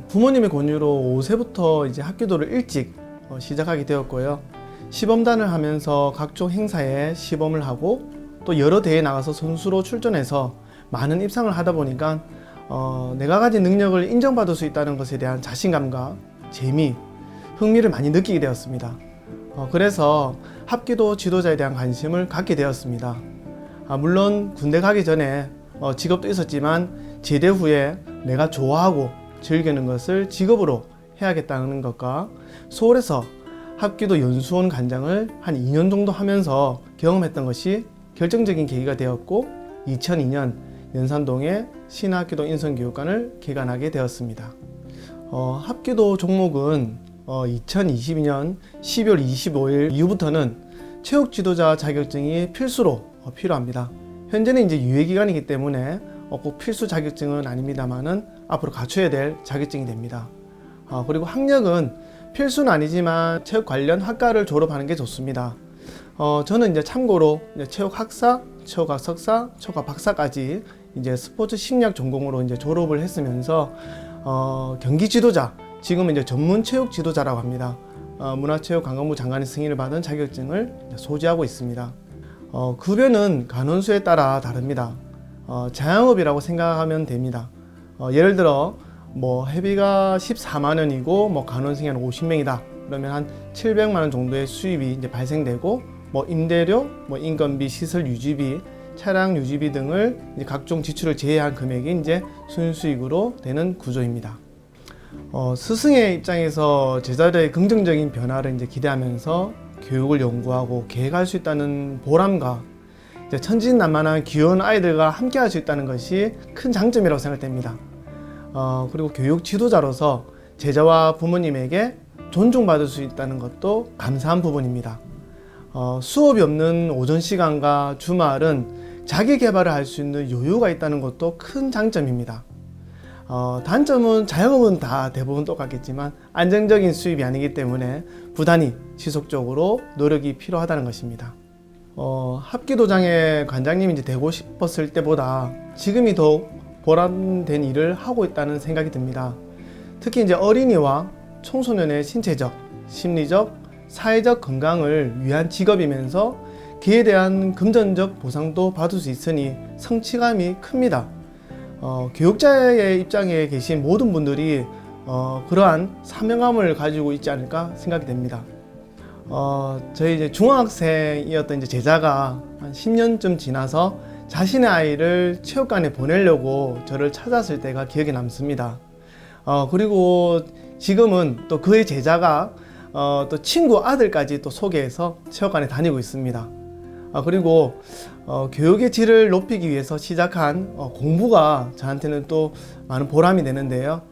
Speaker 14: 부모님의 권유로 5세부터 이제 합기도를 일찍 시작하게 되었고요. 시범단을 하면서 각종 행사에 시범을 하고 또 여러 대회에 나가서 선수로 출전해서 많은 입상을 하다 보니까 내가 가진 능력을 인정받을 수 있다는 것에 대한 자신감과 재미, 흥미를 많이 느끼게 되었습니다. 그래서 합기도 지도자에 대한 관심을 갖게 되었습니다. 물론 군대 가기 전에 직업도 있었지만 제대 후에 내가 좋아하고 즐기는 것을 직업으로 해야겠다는 것과 서울에서 합기도 연수원 관장을 한 2년 정도 하면서 경험했던 것이 결정적인 계기가 되었고 2002년 연산동에 신합기도 인성교육관을 개관하게 되었습니다. 합기도 종목은 2022년 12월 25일 이후부터는 체육 지도자 자격증이 필수로 필요합니다. 현재는 이제 유예기간이기 때문에 꼭 필수 자격증은 아닙니다만은 앞으로 갖춰야 될 자격증이 됩니다. 그리고 학력은 필수는 아니지만 체육 관련 학과를 졸업하는 게 좋습니다. 저는 이제 참고로 체육 학사, 체육학 석사, 체육학 박사까지 이제 스포츠 심리학 전공으로 이제 졸업을 했으면서 경기 지도자, 지금은 이제 전문 체육 지도자라고 합니다. 문화체육관광부 장관의 승인을 받은 자격증을 소지하고 있습니다. 급여는 간원수에 따라 다릅니다. 자영업이라고 생각하면 됩니다. 예를 들어 회비가 14만 원이고 간원생이 한 50명이다. 그러면 한 700만 원 정도의 수입이 이제 발생되고 임대료, 인건비, 시설 유지비, 차량 유지비 등을 이제 각종 지출을 제외한 금액이 이제 순수익으로 되는 구조입니다. 스승의 입장에서 제자들의 긍정적인 변화를 이제 기대하면서 교육을 연구하고 계획할 수 있다는 보람과 이제 천진난만한 귀여운 아이들과 함께 할 수 있다는 것이 큰 장점이라고 생각됩니다. 그리고 교육 지도자로서 제자와 부모님에게 존중받을 수 있다는 것도 감사한 부분입니다. 수업이 없는 오전 시간과 주말은 자기 개발을 할 수 있는 여유가 있다는 것도 큰 장점입니다. 단점은 자영업은 다 대부분 똑같겠지만 안정적인 수입이 아니기 때문에 부단히 지속적으로 노력이 필요하다는 것입니다. 합기도장의 관장님이 이제 되고 싶었을 때보다 지금이 더욱 보람된 일을 하고 있다는 생각이 듭니다. 특히 이제 어린이와 청소년의 신체적, 심리적, 사회적 건강을 위한 직업이면서 그에 대한 금전적 보상도 받을 수 있으니 성취감이 큽니다. 교육자의 입장에 계신 모든 분들이 그러한 사명감을 가지고 있지 않을까 생각이 됩니다. 저희 이제 중학생이었던 이제 제자가 한 10년쯤 지나서 자신의 아이를 체육관에 보내려고 저를 찾았을 때가 기억에 남습니다. 그리고 지금은 또 그의 제자가 또 친구 아들까지 또 소개해서 체육관에 다니고 있습니다. 그리고 교육의 질을 높이기 위해서 시작한 공부가 저한테는 또 많은 보람이 되는데요.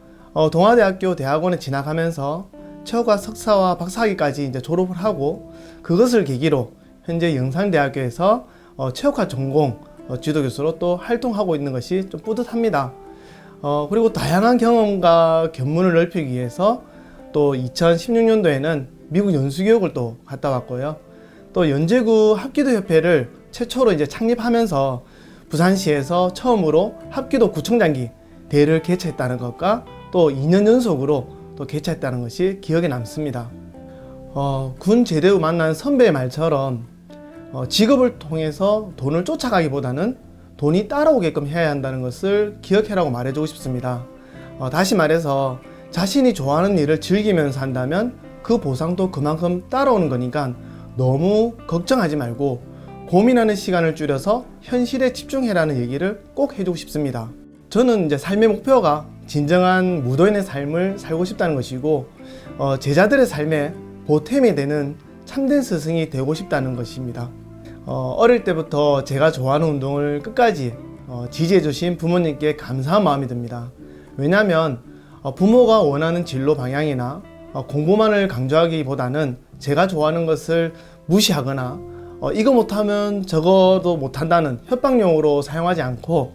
Speaker 14: 동아대학교 대학원에 진학하면서 체육과 석사와 박사학위까지 이제 졸업을 하고 그것을 계기로 현재 영상대학교에서 체육과 전공 지도교수로 또 활동하고 있는 것이 좀 뿌듯합니다. 그리고 다양한 경험과 견문을 넓히기 위해서 또 2016년도에는 미국 연수교육을 또 갔다 왔고요. 또 연제구 합기도 협회를 최초로 이제 창립하면서 부산시에서 처음으로 합기도 구청장기 대회를 개최했다는 것과 또 2년 연속으로 또 개최했다는 것이 기억에 남습니다. 군 제대 후 만난 선배의 말처럼 직업을 통해서 돈을 쫓아가기보다는 돈이 따라오게끔 해야 한다는 것을 기억해라고 말해주고 싶습니다. 다시 말해서 자신이 좋아하는 일을 즐기면서 한다면 그 보상도 그만큼 따라오는 거니까 너무 걱정하지 말고 고민하는 시간을 줄여서 현실에 집중해라는 얘기를 꼭 해주고 싶습니다. 저는 이제 삶의 목표가 진정한 무도인의 삶을 살고 싶다는 것이고 제자들의 삶에 보탬이 되는 참된 스승이 되고 싶다는 것입니다. 어릴 때부터 제가 좋아하는 운동을 끝까지 지지해 주신 부모님께 감사한 마음이 듭니다. 왜냐하면 부모가 원하는 진로 방향이나 공부만을 강조하기보다는 제가 좋아하는 것을 무시하거나 이거 못하면 저거도 못한다는 협박용으로 사용하지 않고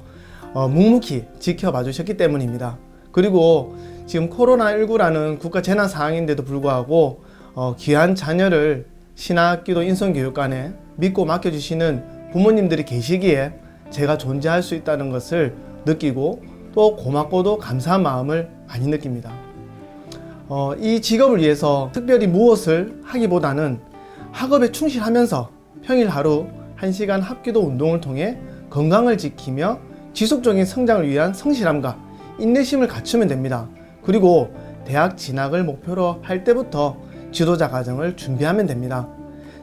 Speaker 14: 묵묵히 지켜봐 주셨기 때문입니다. 그리고 지금 코로나19라는 국가 재난 상황인데도 불구하고 귀한 자녀를 신학기도 인성교육관에 믿고 맡겨주시는 부모님들이 계시기에 제가 존재할 수 있다는 것을 느끼고 또 고맙고도 감사한 마음을 많이 느낍니다. 이 직업을 위해서 특별히 무엇을 하기보다는 학업에 충실하면서 평일 하루 1시간 합기도 운동을 통해 건강을 지키며 지속적인 성장을 위한 성실함과 인내심을 갖추면 됩니다. 그리고 대학 진학을 목표로 할 때부터 지도자 과정을 준비하면 됩니다.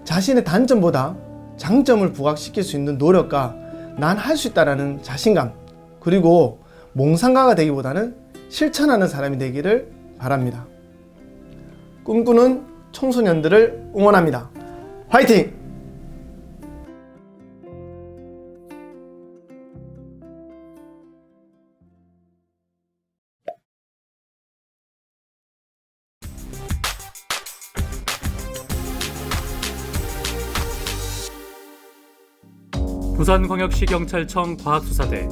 Speaker 14: 자신의 단점보다 장점을 부각시킬 수 있는 노력과 난 할 수 있다라는 자신감, 그리고 몽상가가 되기보다는 실천하는 사람이 되기를 바랍니다. 꿈꾸는 청소년들을 응원합니다. 화이팅!
Speaker 2: 부산광역시 경찰청 과학수사대.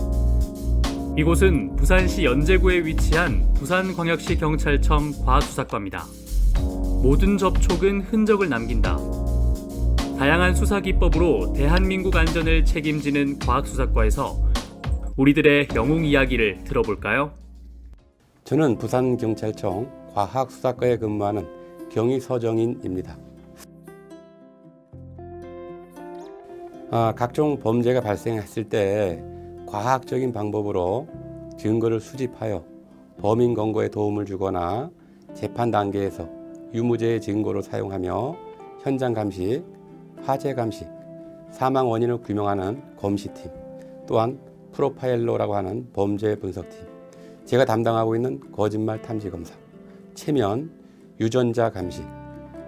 Speaker 2: 이곳은 부산시 연제구에 위치한 부산광역시 경찰청 과학수사과입니다. 모든 접촉은 흔적을 남긴다. 다양한 수사 기법으로 대한민국 안전을 책임지는 과학수사과에서 우리들의 영웅 이야기를 들어볼까요?
Speaker 16: 저는 부산경찰청 과학수사과에 근무하는 경위서정인입니다. 각종 범죄가 발생했을 때 과학적인 방법으로 증거를 수집하여 범인 검거에 도움을 주거나 재판 단계에서 유무죄의 증거로 사용하며 현장 감식, 화재 감식, 사망 원인을 규명하는 검시팀, 또한 프로파일러라고 하는 범죄 분석팀, 제가 담당하고 있는 거짓말 탐지 검사, 체면, 유전자 감식,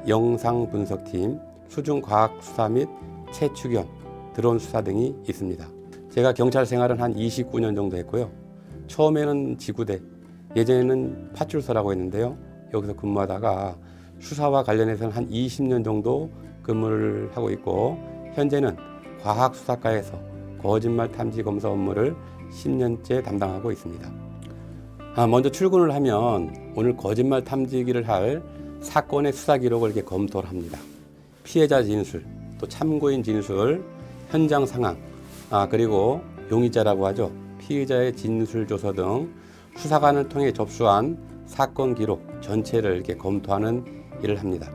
Speaker 16: 영상 분석팀, 수중 과학 수사 및 채추견, 드론 수사 등이 있습니다. 제가 경찰 생활은 한 29년 정도 했고요. 처음에는 지구대, 예전에는 파출소라고 했는데요. 여기서 근무하다가 수사와 관련해서는 한 20년 정도 근무를 하고 있고, 현재는 과학수사과에서 거짓말 탐지 검사 업무를 10년째 담당하고 있습니다. 먼저 출근을 하면 오늘 거짓말 탐지기를 할 사건의 수사 기록을 이렇게 검토를 합니다. 피해자 진술, 또 참고인 진술, 현장 상황, 그리고 용의자라고 하죠. 피의자의 진술 조서 등 수사관을 통해 접수한 사건 기록 전체를 이렇게 검토하는 일을 합니다.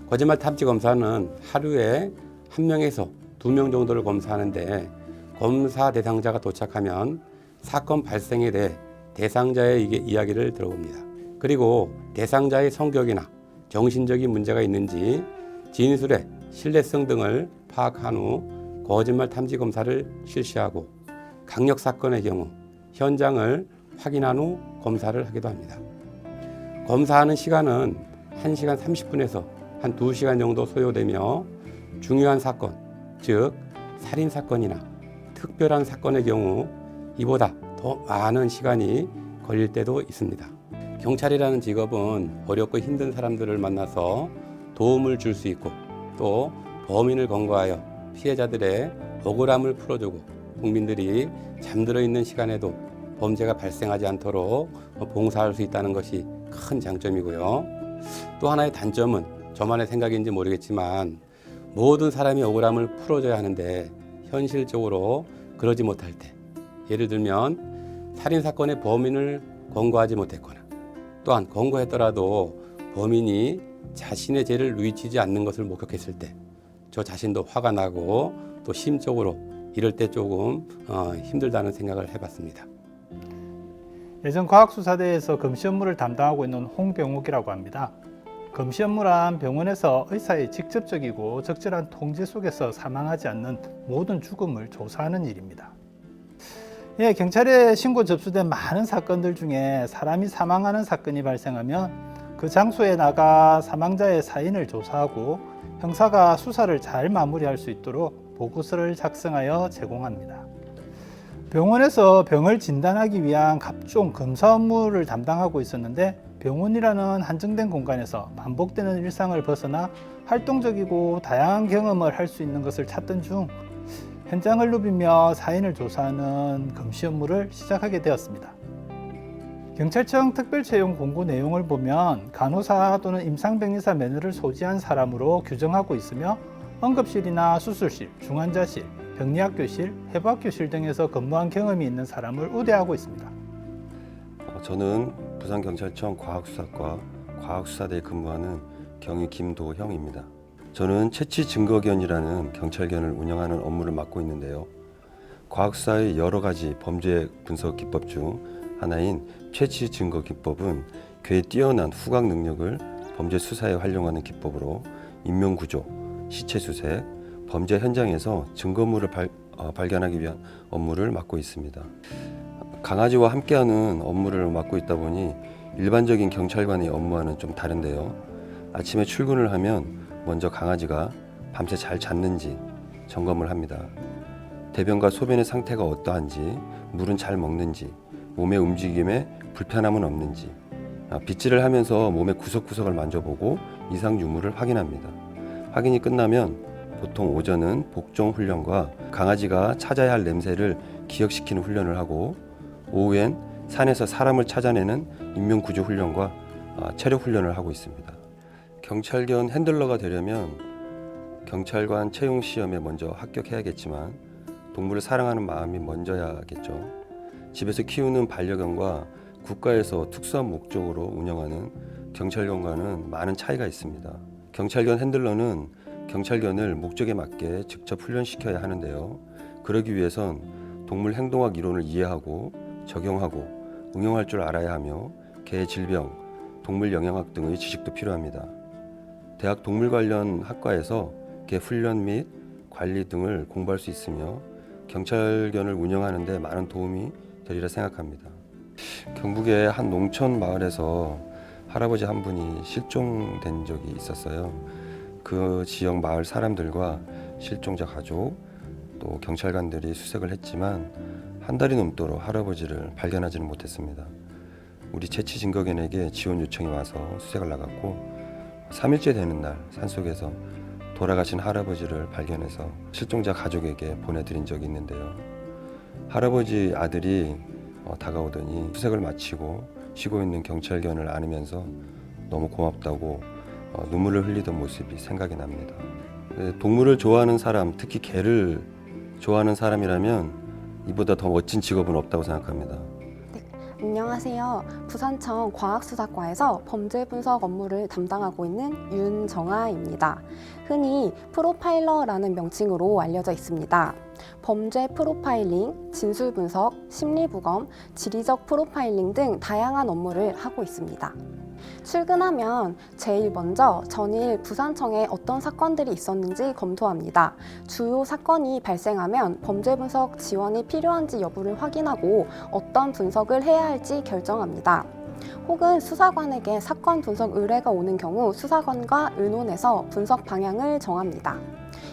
Speaker 16: 거짓말 탐지 검사는 하루에 1명에서 2명 정도를 검사하는데, 검사 대상자가 도착하면 사건 발생에 대해 대상자의 이야기를 들어봅니다. 그리고 대상자의 성격이나 정신적인 문제가 있는지 진술의 신뢰성 등을 파악한 후 거짓말 탐지 검사를 실시하고, 강력 사건의 경우 현장을 확인한 후 검사를 하기도 합니다. 검사하는 시간은 1시간 30분에서 한 2시간 정도 소요되며, 중요한 사건, 즉 살인 사건이나 특별한 사건의 경우 이보다 더 많은 시간이 걸릴 때도 있습니다. 경찰이라는 직업은 어렵고 힘든 사람들을 만나서 도움을 줄 수 있고 또 범인을 검거하여 피해자들의 억울함을 풀어주고 국민들이 잠들어 있는 시간에도 범죄가 발생하지 않도록 봉사할 수 있다는 것이 큰 장점이고요. 또 하나의 단점은 저만의 생각인지 모르겠지만 모든 사람이 억울함을 풀어줘야 하는데 현실적으로 그러지 못할 때, 예를 들면 살인사건의 범인을 검거하지 못했거나 또한 검거했더라도 범인이 자신의 죄를 뉘우치지 않는 것을 목격했을 때 저 자신도 화가 나고 또 심적으로 이럴 때 조금 힘들다는 생각을 해봤습니다.
Speaker 17: 예전 과학수사대에서 검시 업무를 담당하고 있는 홍병욱이라고 합니다. 검시 업무란 병원에서 의사의 직접적이고 적절한 통제 속에서 사망하지 않는 모든 죽음을 조사하는 일입니다. 예, 경찰에 신고 접수된 많은 사건들 중에 사람이 사망하는 사건이 발생하면 그 장소에 나가 사망자의 사인을 조사하고 형사가 수사를 잘 마무리할 수 있도록 보고서를 작성하여 제공합니다. 병원에서 병을 진단하기 위한 각종 검사 업무를 담당하고 있었는데 병원이라는 한정된 공간에서 반복되는 일상을 벗어나 활동적이고 다양한 경험을 할 수 있는 것을 찾던 중 현장을 누비며 사인을 조사하는 검시 업무를 시작하게 되었습니다. 경찰청 특별채용 공고 내용을 보면 간호사 또는 임상병리사 면허를 소지한 사람으로 규정하고 있으며 응급실이나 수술실, 중환자실, 병리학교실, 해부학교실 등에서 근무한 경험이 있는 사람을 우대하고 있습니다.
Speaker 18: 저는 부산경찰청 과학수사과 과학수사대에 근무하는 경위 김도형입니다. 저는 채취증거견이라는 경찰견을 운영하는 업무를 맡고 있는데요. 과학수사의 여러 가지 범죄 분석 기법 중 하나인 채취증거기법은 괴 뛰어난 후각 능력을 범죄 수사에 활용하는 기법으로 인명구조, 시체수색, 범죄 현장에서 증거물을 발견하기 위한 업무를 맡고 있습니다. 강아지와 함께하는 업무를 맡고 있다 보니 일반적인 경찰관의 업무와는 좀 다른데요. 아침에 출근을 하면 먼저 강아지가 밤새 잘 잤는지 점검을 합니다. 대변과 소변의 상태가 어떠한지, 물은 잘 먹는지, 몸의 움직임에 불편함은 없는지, 빗질을 하면서 몸의 구석구석을 만져보고 이상 유무를 확인합니다. 확인이 끝나면 보통 오전은 복종 훈련과 강아지가 찾아야 할 냄새를 기억시키는 훈련을 하고 오후엔 산에서 사람을 찾아내는 인명구조 훈련과 체력 훈련을 하고 있습니다. 경찰견 핸들러가 되려면 경찰관 채용 시험에 먼저 합격해야겠지만 동물을 사랑하는 마음이 먼저야겠죠. 집에서 키우는 반려견과 국가에서 특수한 목적으로 운영하는 경찰견과는 많은 차이가 있습니다. 경찰견 핸들러는 경찰견을 목적에 맞게 직접 훈련시켜야 하는데요. 그러기 위해선 동물 행동학 이론을 이해하고 적용하고 응용할 줄 알아야 하며 개 질병, 동물 영양학 등의 지식도 필요합니다. 대학 동물 관련 학과에서 개 훈련 및 관리 등을 공부할 수 있으며 경찰견을 운영하는 데 많은 도움이 되리라 생각합니다. 경북의 한 농촌 마을에서 할아버지 한 분이 실종된 적이 있었어요. 그 지역 마을 사람들과 실종자 가족 또 경찰관들이 수색을 했지만 한 달이 넘도록 할아버지를 발견하지는 못했습니다. 우리 채취증거견에게 지원 요청이 와서 수색을 나갔고 3일째 되는 날 산속에서 돌아가신 할아버지를 발견해서 실종자 가족에게 보내드린 적이 있는데요. 할아버지 아들이 다가오더니 수색을 마치고 쉬고 있는 경찰견을 안으면서 너무 고맙다고 눈물을 흘리던 모습이 생각이 납니다. 동물을 좋아하는 사람, 특히 개를 좋아하는 사람이라면 이보다 더 멋진 직업은 없다고 생각합니다.
Speaker 19: 안녕하세요. 부산청 과학수사과에서 범죄 분석 업무를 담당하고 있는 윤정아입니다. 흔히 프로파일러라는 명칭으로 알려져 있습니다. 범죄 프로파일링, 진술 분석, 심리 부검, 지리적 프로파일링 등 다양한 업무를 하고 있습니다. 출근하면 제일 먼저 전일 부산청에 어떤 사건들이 있었는지 검토합니다. 주요 사건이 발생하면 범죄 분석 지원이 필요한지 여부를 확인하고 어떤 분석을 해야 할지 결정합니다. 혹은 수사관에게 사건 분석 의뢰가 오는 경우 수사관과 의논해서 분석 방향을 정합니다.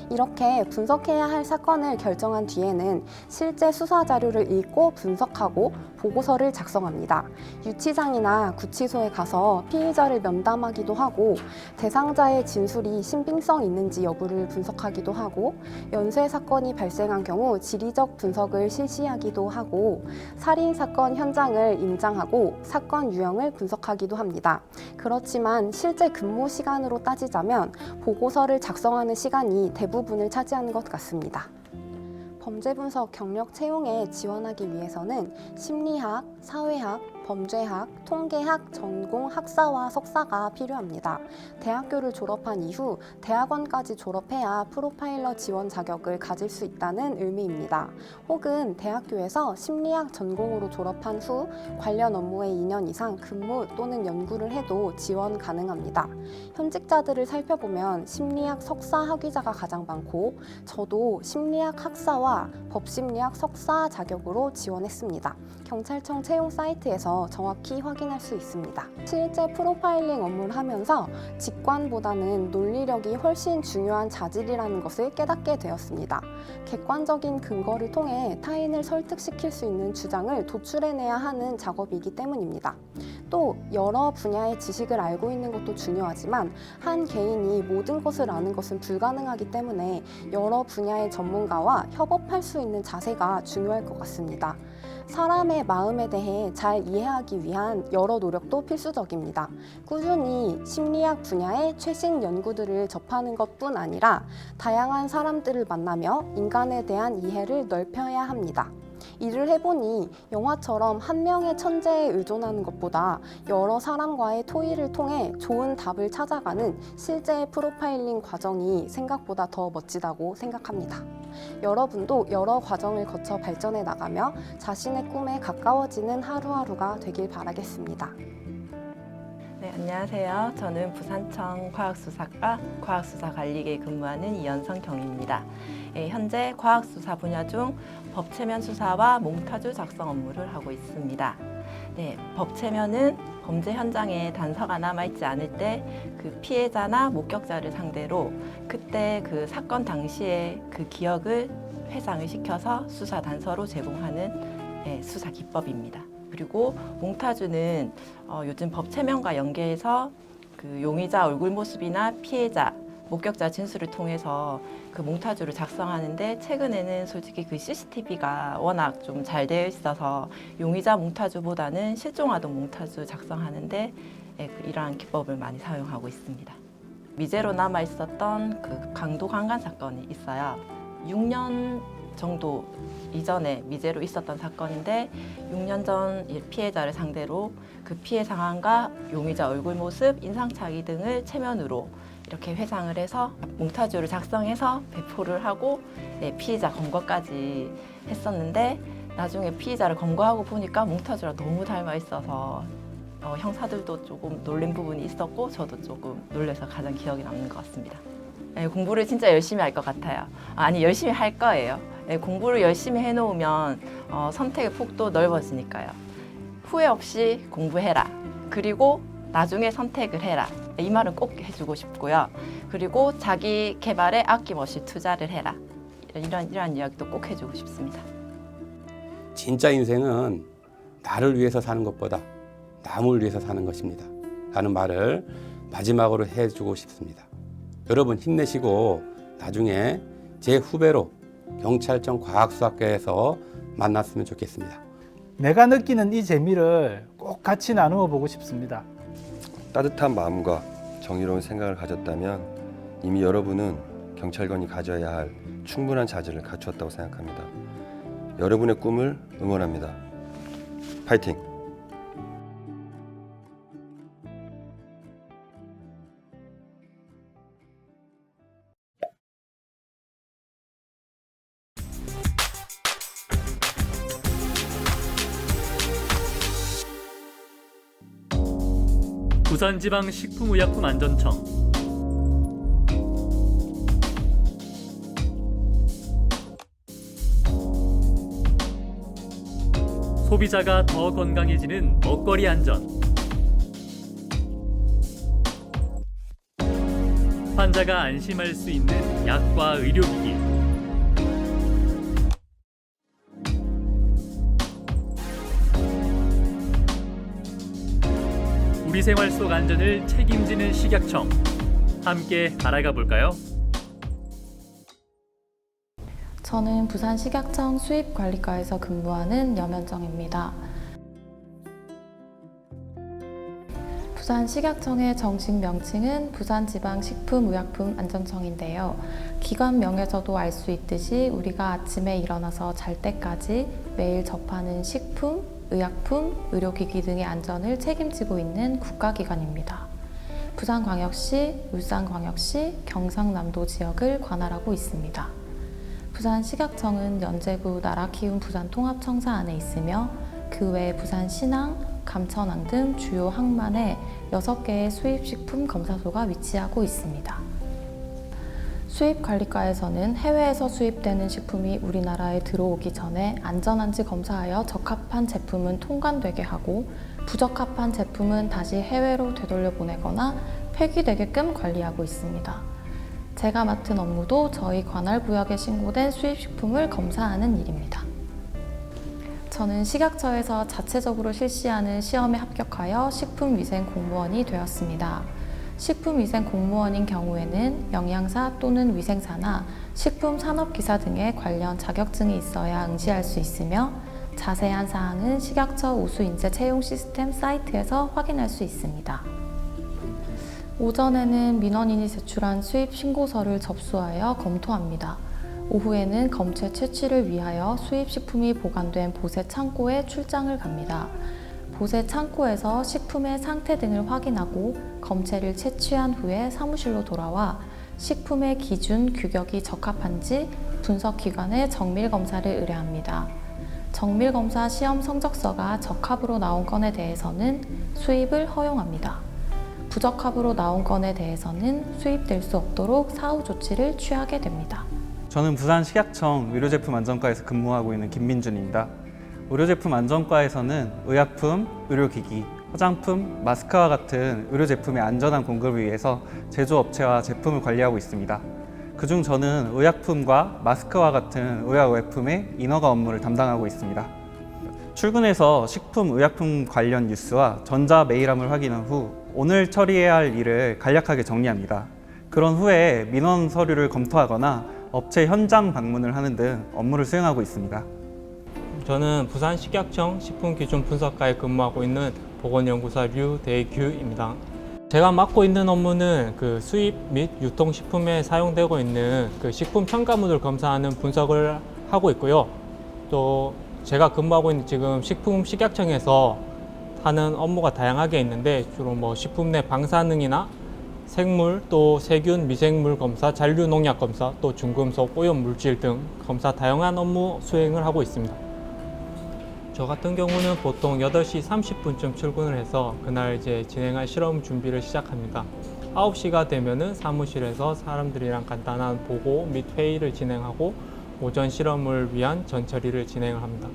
Speaker 19: 이렇게 분석해야 할 사건을 결정한 뒤에는 실제 수사 자료를 읽고 분석하고 보고서를 작성합니다. 유치장이나 구치소에 가서 피의자를 면담하기도 하고 대상자의 진술이 신빙성 있는지 여부를 분석하기도 하고 연쇄 사건이 발생한 경우 지리적 분석을 실시하기도 하고 살인 사건 현장을 임장하고 사건 유형을 분석하기도 합니다. 그렇지만 실제 근무 시간으로 따지자면 보고서를 작성하는 시간이 대부분을 차지하는 것 같습니다. 범죄 분석 경력 채용에 지원하기 위해서는 심리학, 사회학, 범죄학, 통계학 전공 학사와 석사가 필요합니다. 대학교를 졸업한 이후 대학원까지 졸업해야 프로파일러 지원 자격을 가질 수 있다는 의미입니다. 혹은 대학교에서 심리학 전공으로 졸업한 후 관련 업무에 2년 이상 근무 또는 연구를 해도 지원 가능합니다. 현직자들을 살펴보면 심리학 석사 학위자가 가장 많고 저도 심리학 학사와 법심리학 석사 자격으로 지원했습니다. 경찰청 채용 사이트에서 정확히 확인할 수 있습니다. 실제 프로파일링 업무를 하면서 직관보다는 논리력이 훨씬 중요한 자질이라는 것을 깨닫게 되었습니다. 객관적인 근거를 통해 타인을 설득시킬 수 있는 주장을 도출해내야 하는 작업이기 때문입니다. 또 여러 분야의 지식을 알고 있는 것도 중요하지만 한 개인이 모든 것을 아는 것은 불가능하기 때문에 여러 분야의 전문가와 협업할 수 있는 자세가 중요할 것 같습니다. 사람의 마음에 대해 잘 이해하기 위한 여러 노력도 필수적입니다. 꾸준히 심리학 분야의 최신 연구들을 접하는 것뿐 아니라 다양한 사람들을 만나며 인간에 대한 이해를 넓혀야 합니다. 일을 해보니 영화처럼 한 명의 천재에 의존하는 것보다 여러 사람과의 토의를 통해 좋은 답을 찾아가는 실제 프로파일링 과정이 생각보다 더 멋지다고 생각합니다. 여러분도 여러 과정을 거쳐 발전해 나가며 자신의 꿈에 가까워지는 하루하루가 되길 바라겠습니다.
Speaker 20: 네, 안녕하세요. 저는 부산청 과학수사과 과학수사관리계에 근무하는 이연성 경입니다. 현재 과학수사 분야 중 법체면 수사와 몽타주 작성 업무를 하고 있습니다. 네, 법체면은 범죄 현장에 단서가 남아있지 않을 때 그 피해자나 목격자를 상대로 그때 그 사건 당시의 그 기억을 회상을 시켜서 수사 단서로 제공하는 수사 기법입니다. 그리고 몽타주는 요즘 법체면과 연계해서 그 용의자 얼굴 모습이나 피해자, 목격자 진술을 통해서 그 몽타주를 작성하는데 최근에는 솔직히 그 CCTV가 워낙 좀 잘 되어 있어서 용의자 몽타주보다는 실종아동 몽타주 작성하는데 이러한 기법을 많이 사용하고 있습니다. 미제로 남아 있었던 그 강도 강간 사건이 있어요. 6년 정도 이전에 미제로 있었던 사건인데 6년 전 피해자를 상대로 그 피해 상황과 용의자 얼굴 모습, 인상착의 등을 체면으로 이렇게 회상을 해서 몽타주를 작성해서 배포를 하고 피의자 검거까지 했었는데 나중에 피의자를 검거하고 보니까 몽타주랑 너무 닮아 있어서 형사들도 조금 놀란 부분이 있었고 저도 조금 놀라서 가장 기억에 남는 것 같습니다. 공부를 진짜 열심히 할 것 같아요. 아니, 열심히 할 거예요. 공부를 열심히 해놓으면 선택의 폭도 넓어지니까요. 후회 없이 공부해라. 그리고 나중에 선택을 해라. 이 말은 꼭 해주고 싶고요. 그리고 자기 개발에 아낌없이 투자를 해라. 이러한 이야기도 꼭 해주고 싶습니다.
Speaker 16: 진짜 인생은 나를 위해서 사는 것보다 남을 위해서 사는 것입니다. 라는 말을 마지막으로 해주고 싶습니다. 여러분 힘내시고 나중에 제 후배로 경찰청 과학수사과에서 만났으면 좋겠습니다.
Speaker 17: 내가 느끼는 이 재미를 꼭 같이 나누어 보고 싶습니다.
Speaker 18: 따뜻한 마음과 정의로운 생각을 가졌다면 이미 여러분은 경찰관이 가져야 할 충분한 자질을 갖추었다고 생각합니다. 여러분의 꿈을 응원합니다. 파이팅!
Speaker 2: 부산지방식품의약품안전청 소비자가 더 건강해지는 먹거리 안전 환자가 안심할 수 있는 약과 의료기기. 우리 생활 속 안전을 책임지는 식약청. 함께 알아가 볼까요?
Speaker 21: 저는 부산식약청 수입관리과에서 근무하는 염현정입니다. 부산식약청의 정식 명칭은 부산지방식품의약품안전청인데요. 기관명에서도 알 수 있듯이 우리가 아침에 일어나서 잘 때까지 매일 접하는 식품, 의약품, 의료기기 등의 안전을 책임지고 있는 국가기관입니다. 부산광역시, 울산광역시, 경상남도 지역을 관할하고 있습니다. 부산식약청은 연제구 나라키움 부산통합청사 안에 있으며 그 외 부산신항, 감천항 등 주요 항만에 6개의 수입식품 검사소가 위치하고 있습니다. 수입관리과에서는 해외에서 수입되는 식품이 우리나라에 들어오기 전에 안전한지 검사하여 적합한 제품은 통관되게 하고 부적합한 제품은 다시 해외로 되돌려 보내거나 폐기되게끔 관리하고 있습니다. 제가 맡은 업무도 저희 관할 구역에 신고된 수입식품을 검사하는 일입니다. 저는 식약처에서 자체적으로 실시하는 시험에 합격하여 식품위생공무원이 되었습니다. 식품위생공무원인 경우에는 영양사 또는 위생사나 식품산업기사 등의 관련 자격증이 있어야 응시할 수 있으며 자세한 사항은 식약처 우수인재 채용 시스템 사이트에서 확인할 수 있습니다. 오전에는 민원인이 제출한 수입 신고서를 접수하여 검토합니다. 오후에는 검체 채취를 위하여 수입식품이 보관된 보세 창고에 출장을 갑니다. 보세 창고에서 식품의 상태 등을 확인하고 검체를 채취한 후에 사무실로 돌아와 식품의 기준, 규격이 적합한지 분석기관에 정밀검사를 의뢰합니다. 정밀검사 시험 성적서가 적합으로 나온 건에 대해서는 수입을 허용합니다. 부적합으로 나온 건에 대해서는 수입될 수 없도록 사후 조치를 취하게 됩니다.
Speaker 22: 저는 부산식약청 의료제품안전과에서 근무하고 있는 김민준입니다. 의료제품안전과에서는 의약품, 의료기기, 화장품, 마스크와 같은 의료제품의 안전한 공급을 위해서 제조업체와 제품을 관리하고 있습니다. 그중 저는 의약품과 마스크와 같은 의약외품의 인허가 업무를 담당하고 있습니다. 출근해서 식품, 의약품 관련 뉴스와 전자 메일함을 확인한 후 오늘 처리해야 할 일을 간략하게 정리합니다. 그런 후에 민원 서류를 검토하거나 업체 현장 방문을 하는 등 업무를 수행하고 있습니다.
Speaker 23: 저는 부산식약청 식품기준분석과에 근무하고 있는 보건연구사 류대규입니다. 제가 맡고 있는 업무는 그 수입 및 유통식품에 사용되고 있는 그 식품 첨가물을 검사하는 분석을 하고 있고요. 또 제가 근무하고 있는 지금 식품식약청에서 하는 업무가 다양하게 있는데 주로 뭐 식품 내 방사능이나 생물, 또 세균, 미생물 검사, 잔류 농약 검사, 또 중금속, 오염물질 등 검사 다양한 업무 수행을 하고 있습니다. 저 같은 경우는 보통 8시 30분쯤 출근을 해서 그날 이제 진행할 실험 준비를 시작합니다. 9시가 되면은 사무실에서 사람들이랑 간단한 보고 및 회의를 진행하고 오전 실험을 위한 전처리를 진행을 합니다.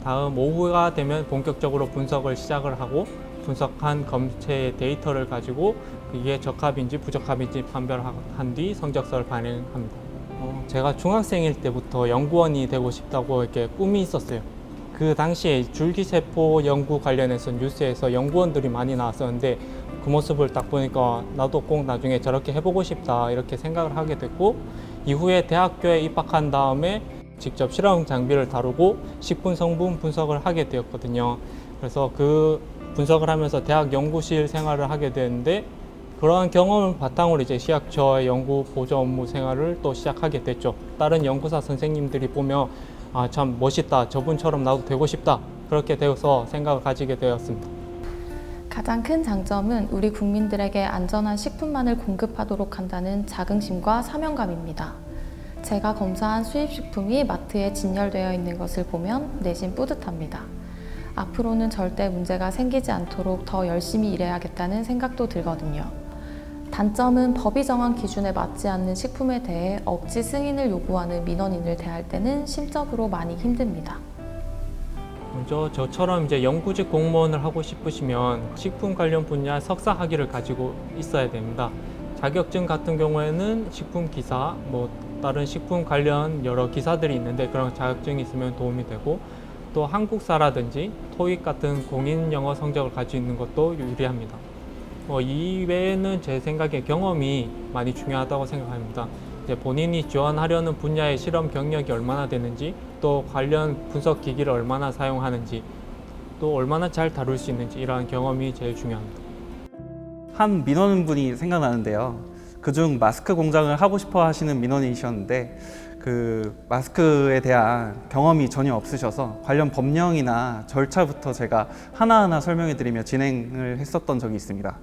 Speaker 23: 다음 오후가 되면 본격적으로 분석을 시작을 하고 분석한 검체의 데이터를 가지고 이게 적합인지 부적합인지 판별한 뒤 성적서를 발행합니다. 제가 중학생일 때부터 연구원이 되고 싶다고 이렇게 꿈이 있었어요. 그 당시에 줄기세포 연구 관련해서 뉴스에서 연구원들이 많이 나왔었는데 그 모습을 딱 보니까 나도 꼭 나중에 저렇게 해보고 싶다 이렇게 생각을 하게 됐고 이후에 대학교에 입학한 다음에 직접 실험 장비를 다루고 식품 성분 분석을 하게 되었거든요. 그래서 그 분석을 하면서 대학 연구실 생활을 하게 되는데 그러한 경험을 바탕으로 이제 식약처의 연구 보조 업무 생활을 또 시작하게 됐죠. 다른 연구사 선생님들이 보면 아, 참 멋있다. 저분처럼 나도 되고 싶다. 그렇게 되어서 생각을 가지게 되었습니다.
Speaker 21: 가장 큰 장점은 우리 국민들에게 안전한 식품만을 공급하도록 한다는 자긍심과 사명감입니다. 제가 검사한 수입식품이 마트에 진열되어 있는 것을 보면 내심 뿌듯합니다. 앞으로는 절대 문제가 생기지 않도록 더 열심히 일해야겠다는 생각도 들거든요. 단점은 법이 정한 기준에 맞지 않는 식품에 대해 억지 승인을 요구하는 민원인을 대할 때는 심적으로 많이 힘듭니다.
Speaker 23: 먼저 저처럼 이제 연구직 공무원을 하고 싶으시면 식품 관련 분야 석사 학위를 가지고 있어야 됩니다. 자격증 같은 경우에는 식품 기사, 뭐 다른 식품 관련 여러 기사들이 있는데 그런 자격증이 있으면 도움이 되고, 또 한국사라든지 토익 같은 공인 영어 성적을 가지고 있는 것도 유리합니다. 이 외에는 제 생각에 경험이 많이 중요하다고 생각합니다. 이제 본인이 지원하려는 분야의 실험 경력이 얼마나 되는지, 또 관련 분석 기기를 얼마나 사용하는지, 또 얼마나 잘 다룰 수 있는지, 이러한 경험이 제일 중요합니다.
Speaker 22: 한 민원분이 생각나는데요. 그중 마스크 공장을 하고 싶어 하시는 민원이셨는데 그 마스크에 대한 경험이 전혀 없으셔서 관련 법령이나 절차부터 제가 하나하나 설명해 드리며 진행을 했었던 적이 있습니다.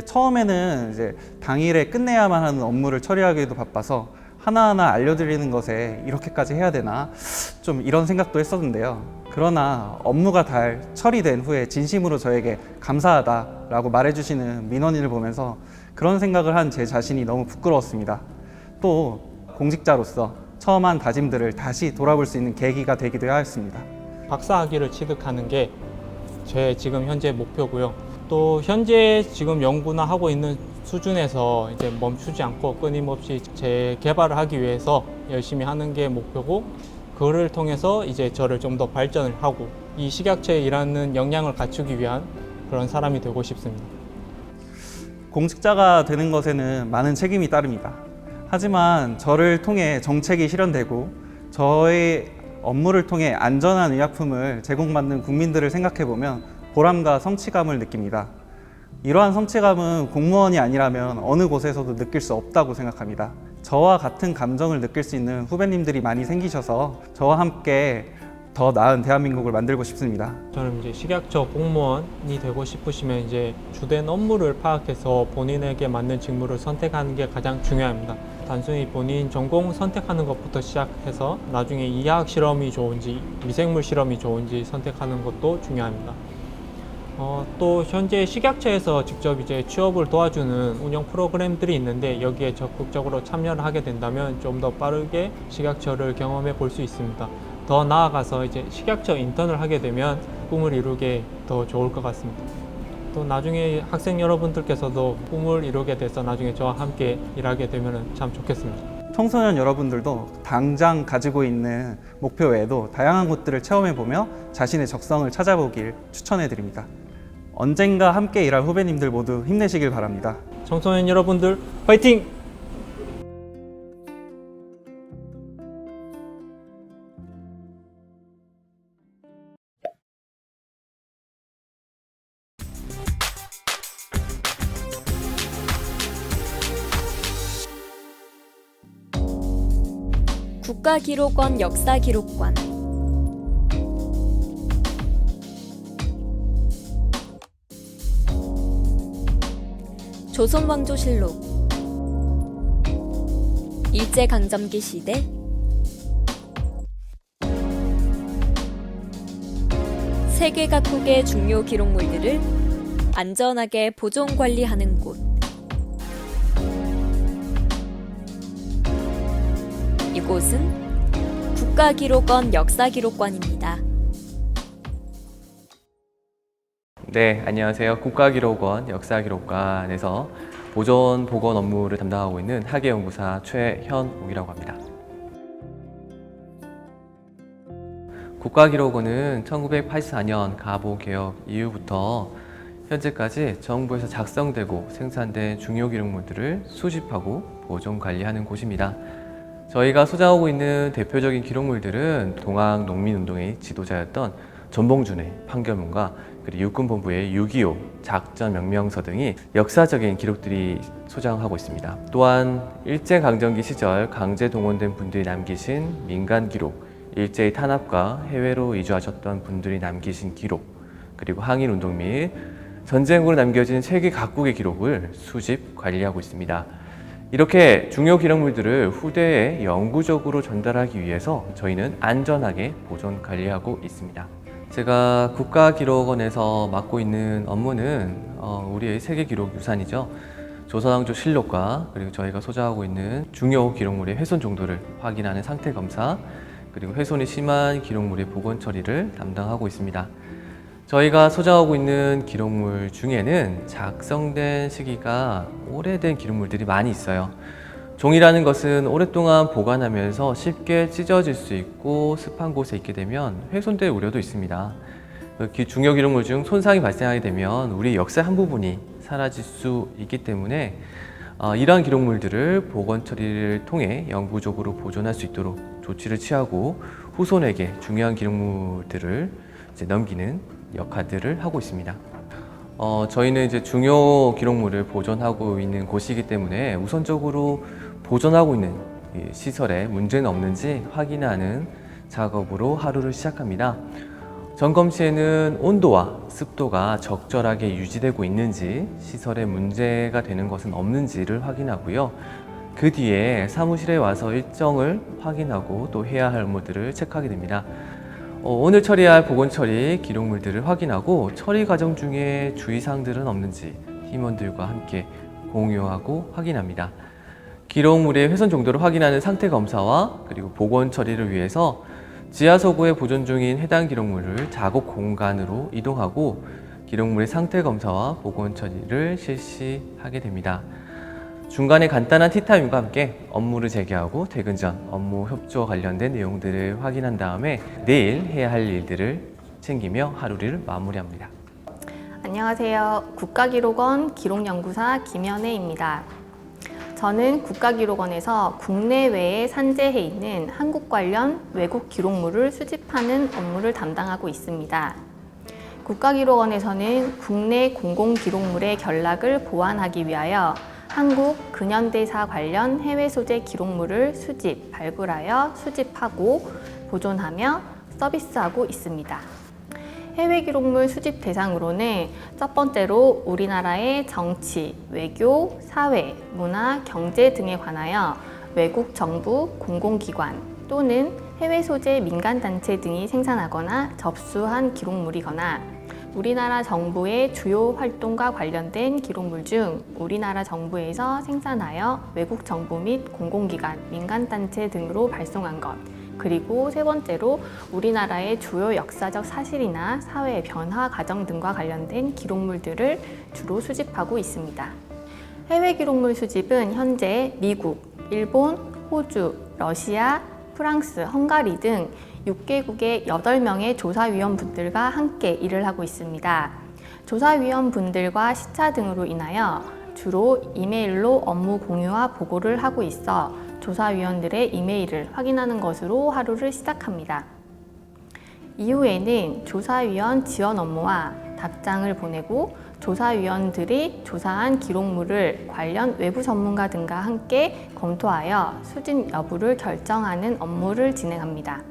Speaker 22: 처음에는 이제 당일에 끝내야만 하는 업무를 처리하기도 바빠서 하나하나 알려드리는 것에 이렇게까지 해야 되나 좀 이런 생각도 했었는데요. 그러나 업무가 잘 처리된 후에 진심으로 저에게 감사하다라고 말해주시는 민원인을 보면서 그런 생각을 한 제 자신이 너무 부끄러웠습니다. 또 공직자로서 처음 한 다짐들을 다시 돌아볼 수 있는 계기가 되기도 하였습니다.
Speaker 23: 박사학위를 취득하는 게 제 지금 현재 목표고요. 또 현재 지금 연구나 하고 있는 수준에서 이제 멈추지 않고 끊임없이 재개발을 하기 위해서 열심히 하는 게 목표고, 그거를 통해서 이제 저를 좀 더 발전을 하고 이 식약처에 일하는 역량을 갖추기 위한 그런 사람이 되고 싶습니다.
Speaker 22: 공직자가 되는 것에는 많은 책임이 따릅니다. 하지만 저를 통해 정책이 실현되고 저의 업무를 통해 안전한 의약품을 제공받는 국민들을 생각해보면 보람과 성취감을 느낍니다. 이러한 성취감은 공무원이 아니라면 어느 곳에서도 느낄 수 없다고 생각합니다. 저와 같은 감정을 느낄 수 있는 후배님들이 많이 생기셔서 저와 함께 더 나은 대한민국을 만들고 싶습니다.
Speaker 23: 저는 이제 식약처 공무원이 되고 싶으시면 이제 주된 업무를 파악해서 본인에게 맞는 직무를 선택하는 게 가장 중요합니다. 단순히 본인 전공 선택하는 것부터 시작해서 나중에 이화학 실험이 좋은지 미생물 실험이 좋은지 선택하는 것도 중요합니다. 또 현재 식약처에서 직접 이제 취업을 도와주는 운영 프로그램들이 있는데 여기에 적극적으로 참여를 하게 된다면 좀 더 빠르게 식약처를 경험해 볼 수 있습니다. 더 나아가서 이제 식약처 인턴을 하게 되면 꿈을 이루게 더 좋을 것 같습니다. 또 나중에 학생 여러분들께서도 꿈을 이루게 돼서 나중에 저와 함께 일하게 되면 참 좋겠습니다.
Speaker 22: 청소년 여러분들도 당장 가지고 있는 목표 외에도 다양한 곳들을 체험해보며 자신의 적성을 찾아보길 추천해드립니다. 언젠가 함께 일할 후배님들 모두 힘내시길 바랍니다.
Speaker 23: 청소년 여러분들 화이팅!
Speaker 4: 국가기록원 역사기록관 조선왕조실록 일제강점기 시대 세계 각국의 중요 기록물들을 안전하게 보존 관리하는 곳. 이곳은 국가기록원 역사기록관입니다.
Speaker 1: 네, 안녕하세요. 국가기록원 역사기록관에서 보존 복원 업무를 담당하고 있는 학예연구사 최현옥이라고 합니다. 국가기록원은 1984년 가보개혁 이후부터 현재까지 정부에서 작성되고 생산된 중요 기록물들을 수집하고 보존 관리하는 곳입니다. 저희가 소장하고 있는 대표적인 기록물들은 동학농민운동의 지도자였던 전봉준의 판결문과 그리고 육군본부의 6.25 작전 명령서 등이 역사적인 기록들이 소장하고 있습니다. 또한 일제강점기 시절 강제 동원된 분들이 남기신 민간 기록, 일제의 탄압과 해외로 이주하셨던 분들이 남기신 기록, 그리고 항일운동 및 전쟁으로 남겨진 세계 각국의 기록을 수집, 관리하고 있습니다. 이렇게 중요 기록물들을 후대에 영구적으로 전달하기 위해서 저희는 안전하게 보존 관리하고 있습니다. 제가 국가기록원에서 맡고 있는 업무는 우리의 세계기록 유산이죠. 조선왕조실록과 그리고 저희가 소장하고 있는 중요 기록물의 훼손 정도를 확인하는 상태 검사, 그리고 훼손이 심한 기록물의 복원 처리를 담당하고 있습니다. 저희가 소장하고 있는 기록물 중에는 작성된 시기가 오래된 기록물들이 많이 있어요. 종이라는 것은 오랫동안 보관하면서 쉽게 찢어질 수 있고 습한 곳에 있게 되면 훼손될 우려도 있습니다. 중요 기록물 중 손상이 발생하게 되면 우리 역사 한 부분이 사라질 수 있기 때문에 이러한 기록물들을 보건 처리를 통해 영구적으로 보존할 수 있도록 조치를 취하고 후손에게 중요한 기록물들을 넘기는 역할들을 하고 있습니다. 저희는 이제 중요 기록물을 보존하고 있는 곳이기 때문에 우선적으로 보존하고 있는 시설에 문제는 없는지 확인하는 작업으로 하루를 시작합니다. 점검 시에는 온도와 습도가 적절하게 유지되고 있는지, 시설에 문제가 되는 것은 없는지를 확인하고요. 그 뒤에 사무실에 와서 일정을 확인하고 또 해야 할 업무들을 체크하게 됩니다. 오늘 처리할 보건 처리 기록물들을 확인하고 처리 과정 중에 주의사항들은 없는지 팀원들과 함께 공유하고 확인합니다. 기록물의 훼손 정도를 확인하는 상태 검사와 그리고 보건 처리를 위해서 지하서고에 보존 중인 해당 기록물을 작업 공간으로 이동하고 기록물의 상태 검사와 보건 처리를 실시하게 됩니다. 중간에 간단한 티타임과 함께 업무를 재개하고 퇴근 전 업무 협조 관련된 내용들을 확인한 다음에 내일 해야 할 일들을 챙기며 하루를 마무리합니다.
Speaker 3: 안녕하세요. 국가기록원 기록연구사 김연혜입니다. 저는 국가기록원에서 국내외에 산재해 있는 한국 관련 외국 기록물을 수집하는 업무를 담당하고 있습니다. 국가기록원에서는 국내 공공기록물의 결락을 보완하기 위하여 한국 근현대사 관련 해외 소재 기록물을 수집, 발굴하여 수집하고 보존하며 서비스하고 있습니다. 해외 기록물 수집 대상으로는 첫 번째로 우리나라의 정치, 외교, 사회, 문화, 경제 등에 관하여 외국 정부, 공공기관 또는 해외 소재 민간단체 등이 생산하거나 접수한 기록물이거나 우리나라 정부의 주요 활동과 관련된 기록물 중 우리나라 정부에서 생산하여 외국 정부 및 공공기관, 민간단체 등으로 발송한 것, 그리고 세 번째로 우리나라의 주요 역사적 사실이나 사회 변화 과정 등과 관련된 기록물들을 주로 수집하고 있습니다. 해외 기록물 수집은 현재 미국, 일본, 호주, 러시아, 프랑스, 헝가리 등 6개국의 8명의 조사위원분들과 함께 일을 하고 있습니다. 조사위원분들과 시차 등으로 인하여 주로 이메일로 업무 공유와 보고를 하고 있어 조사위원들의 이메일을 확인하는 것으로 하루를 시작합니다. 이후에는 조사위원 지원 업무와 답장을 보내고 조사위원들이 조사한 기록물을 관련 외부 전문가 등과 함께 검토하여 수집 여부를 결정하는 업무를 진행합니다.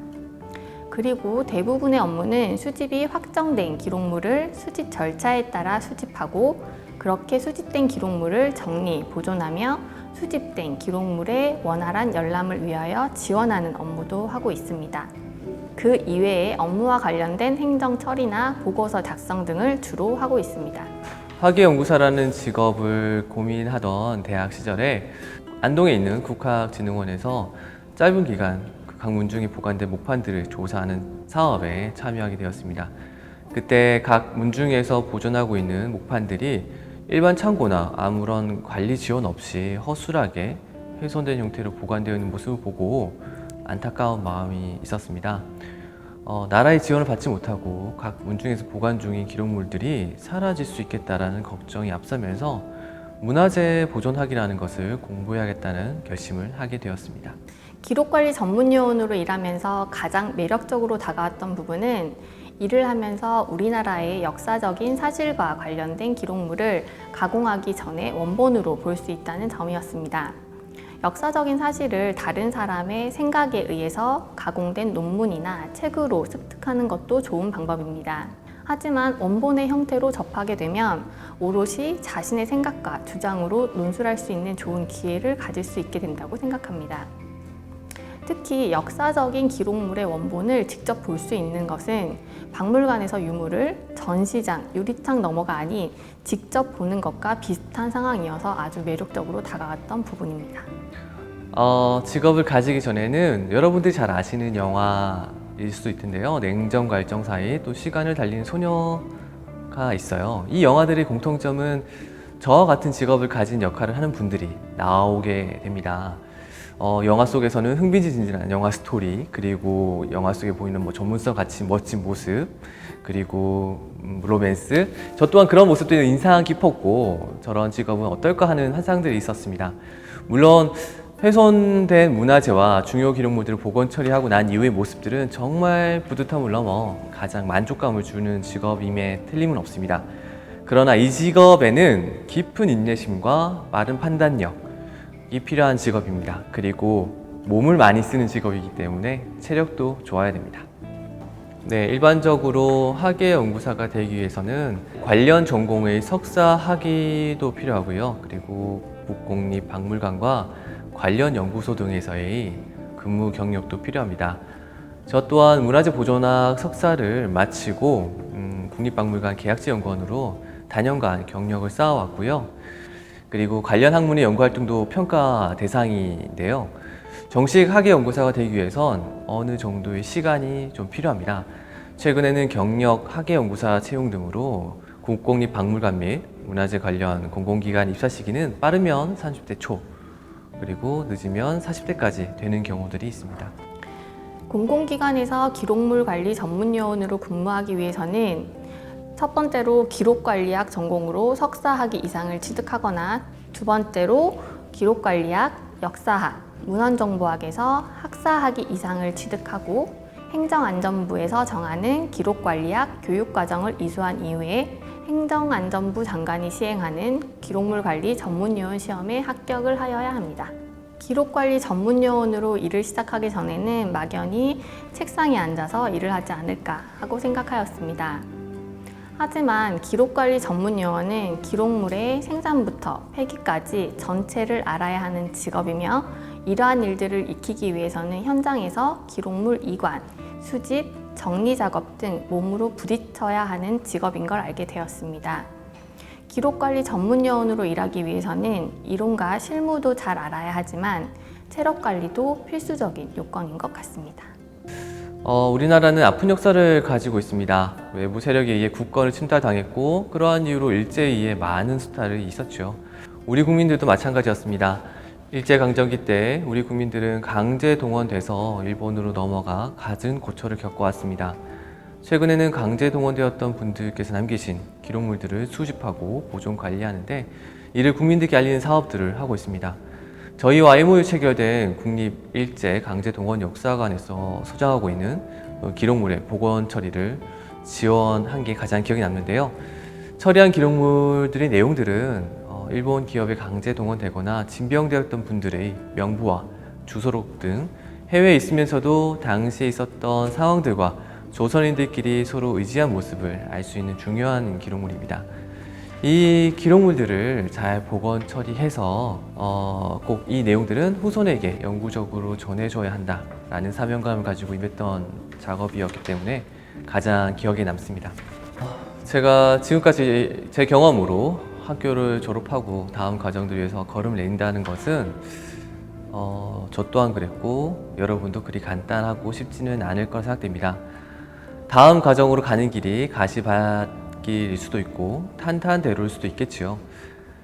Speaker 3: 그리고 대부분의 업무는 수집이 확정된 기록물을 수집 절차에 따라 수집하고 그렇게 수집된 기록물을 정리, 보존하며 수집된 기록물의 원활한 열람을 위하여 지원하는 업무도 하고 있습니다. 그 이외에 업무와 관련된 행정 처리나 보고서 작성 등을 주로 하고 있습니다.
Speaker 1: 화계연구사라는 직업을 고민하던 대학 시절에 안동에 있는 국학진흥원에서 짧은 기간 각 문중에 보관된 목판들을 조사하는 사업에 참여하게 되었습니다. 그때 각 문중에서 보존하고 있는 목판들이 일반 창고나 아무런 관리 지원 없이 허술하게 훼손된 형태로 보관되어 있는 모습을 보고 안타까운 마음이 있었습니다. 나라의 지원을 받지 못하고 각 문중에서 보관 중인 기록물들이 사라질 수 있겠다라는 걱정이 앞서면서 문화재 보존학이라는 것을 공부해야겠다는 결심을 하게 되었습니다.
Speaker 3: 기록관리 전문요원으로 일하면서 가장 매력적으로 다가왔던 부분은 일을 하면서 우리나라의 역사적인 사실과 관련된 기록물을 가공하기 전에 원본으로 볼 수 있다는 점이었습니다. 역사적인 사실을 다른 사람의 생각에 의해서 가공된 논문이나 책으로 습득하는 것도 좋은 방법입니다. 하지만 원본의 형태로 접하게 되면 오롯이 자신의 생각과 주장으로 논술할 수 있는 좋은 기회를 가질 수 있게 된다고 생각합니다. 특히 역사적인 기록물의 원본을 직접 볼 수 있는 것은 박물관에서 유물을 전시장, 유리창 너머가 아닌 직접 보는 것과 비슷한 상황이어서 아주 매력적으로 다가왔던 부분입니다.
Speaker 1: 직업을 가지기 전에는 여러분들이 잘 아시는 영화 영화일 수도 있는데요. 냉정과 열정 사이 또 시간을 달리는 소녀가 있어요. 이 영화들의 공통점은 저와 같은 직업을 가진 역할을 하는 분들이 나오게 됩니다. 영화 속에서는 흥미진진한 영화 스토리, 그리고 영화 속에 보이는 전문성 같이 멋진 모습, 그리고 로맨스, 저 또한 그런 모습들이 인상 깊었고 저런 직업은 어떨까 하는 환상들이 있었습니다. 물론 훼손된 문화재와 중요 기록물들을 복원 처리하고 난 이후의 모습들은 정말 뿌듯함을 넘어 가장 만족감을 주는 직업임에 틀림은 없습니다. 그러나 이 직업에는 깊은 인내심과 빠른 판단력이 필요한 직업입니다. 그리고 몸을 많이 쓰는 직업이기 때문에 체력도 좋아야 됩니다. 네, 일반적으로 학예 연구사가 되기 위해서는 관련 전공의 석사 학위도 필요하고요. 그리고 국공립박물관과 관련 연구소 등에서의 근무 경력도 필요합니다. 저 또한 문화재 보존학 석사를 마치고 국립박물관 계약직 연구원으로 다년간 경력을 쌓아왔고요. 그리고 관련 학문의 연구활동도 평가 대상인데요. 정식 학예 연구사가 되기 위해선 어느 정도의 시간이 좀 필요합니다. 최근에는 경력 학예 연구사 채용 등으로 국공립박물관 및 문화재 관련 공공기관 입사 시기는 빠르면 30대 초, 그리고 늦으면 40대까지 되는 경우들이 있습니다.
Speaker 3: 공공기관에서 기록물 관리 전문 요원으로 근무하기 위해서는 첫 번째로 기록관리학 전공으로 석사학위 이상을 취득하거나, 두 번째로 기록관리학, 역사학, 문헌정보학에서 학사학위 이상을 취득하고, 행정안전부에서 정하는 기록관리학 교육과정을 이수한 이후에 행정안전부 장관이 시행하는 기록물관리 전문요원 시험에 합격을 하여야 합니다. 기록관리 전문요원으로 일을 시작하기 전에는 막연히 책상에 앉아서 일을 하지 않을까 하고 생각하였습니다. 하지만 기록관리 전문요원은 기록물의 생산부터 폐기까지 전체를 알아야 하는 직업이며, 이러한 일들을 익히기 위해서는 현장에서 기록물 이관, 수집, 정리 작업 등 몸으로 부딪혀야 하는 직업인 걸 알게 되었습니다. 기록관리 전문요원으로 일하기 위해서는 이론과 실무도 잘 알아야 하지만 체력관리도 필수적인 요건인 것 같습니다.
Speaker 1: 우리나라는 아픈 역사를 가지고 있습니다. 외부 세력에 의해 국권을 침탈당했고, 그러한 이유로 일제에 많은 수탈이 있었죠. 우리 국민들도 마찬가지였습니다. 일제강점기 때 우리 국민들은 강제 동원돼서 일본으로 넘어가 갖은 고초를 겪어왔습니다. 최근에는 강제 동원되었던 분들께서 남기신 기록물들을 수집하고 보존 관리하는데, 이를 국민들께 알리는 사업들을 하고 있습니다. 저희와 MOU 체결된 국립일제강제동원역사관에서 소장하고 있는 기록물의 복원 처리를 지원한 게 가장 기억에 남는데요. 처리한 기록물들의 내용들은 일본 기업에 강제 동원되거나 징병되었던 분들의 명부와 주소록 등 해외에 있으면서도 당시에 있었던 상황들과 조선인들끼리 서로 의지한 모습을 알 수 있는 중요한 기록물입니다. 이 기록물들을 잘 복원 처리해서 꼭 이 내용들은 후손에게 영구적으로 전해줘야 한다라는 사명감을 가지고 임했던 작업이었기 때문에 가장 기억에 남습니다. 제가 지금까지 제 경험으로 학교를 졸업하고 다음 과정들 위해서 걸음을 낸다는 것은 저 또한 그랬고 여러분도 그리 간단하고 쉽지는 않을 거라 생각됩니다. 다음 과정으로 가는 길이 가시밭길일 수도 있고 탄탄대로일 수도 있겠지요.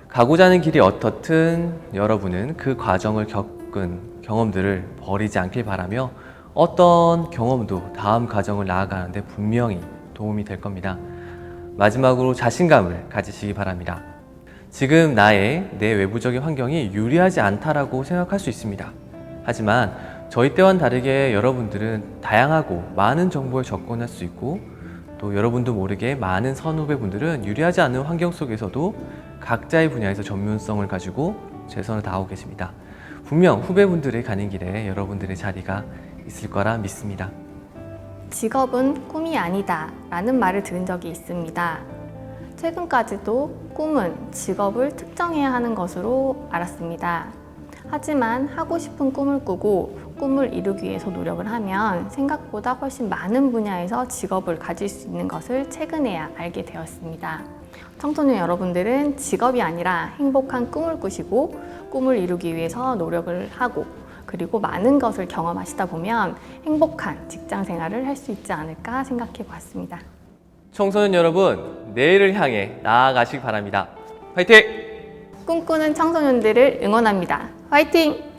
Speaker 1: 가고자 하는 길이 어떻든 여러분은 그 과정을 겪은 경험들을 버리지 않길 바라며, 어떤 경험도 다음 과정을 나아가는데 분명히 도움이 될 겁니다. 마지막으로 자신감을 가지시기 바랍니다. 지금 내 외부적인 환경이 유리하지 않다라고 생각할 수 있습니다. 하지만 저희 때와는 다르게 여러분들은 다양하고 많은 정보에 접근할 수 있고, 또 여러분도 모르게 많은 선후배분들은 유리하지 않은 환경 속에서도 각자의 분야에서 전문성을 가지고 최선을 다하고 계십니다. 분명 후배분들의 가는 길에 여러분들의 자리가 있을 거라 믿습니다.
Speaker 3: 직업은 꿈이 아니다 라는 말을 들은 적이 있습니다. 최근까지도 꿈은 직업을 특정해야 하는 것으로 알았습니다. 하지만 하고 싶은 꿈을 꾸고 꿈을 이루기 위해서 노력을 하면 생각보다 훨씬 많은 분야에서 직업을 가질 수 있는 것을 최근에야 알게 되었습니다. 청소년 여러분들은 직업이 아니라 행복한 꿈을 꾸시고 꿈을 이루기 위해서 노력을 하고 그리고 많은 것을 경험하시다 보면 행복한 직장 생활을 할 수 있지 않을까 생각해 보았습니다.
Speaker 1: 청소년 여러분, 내일을 향해 나아가시기 바랍니다. 화이팅!
Speaker 3: 꿈꾸는 청소년들을 응원합니다. 화이팅!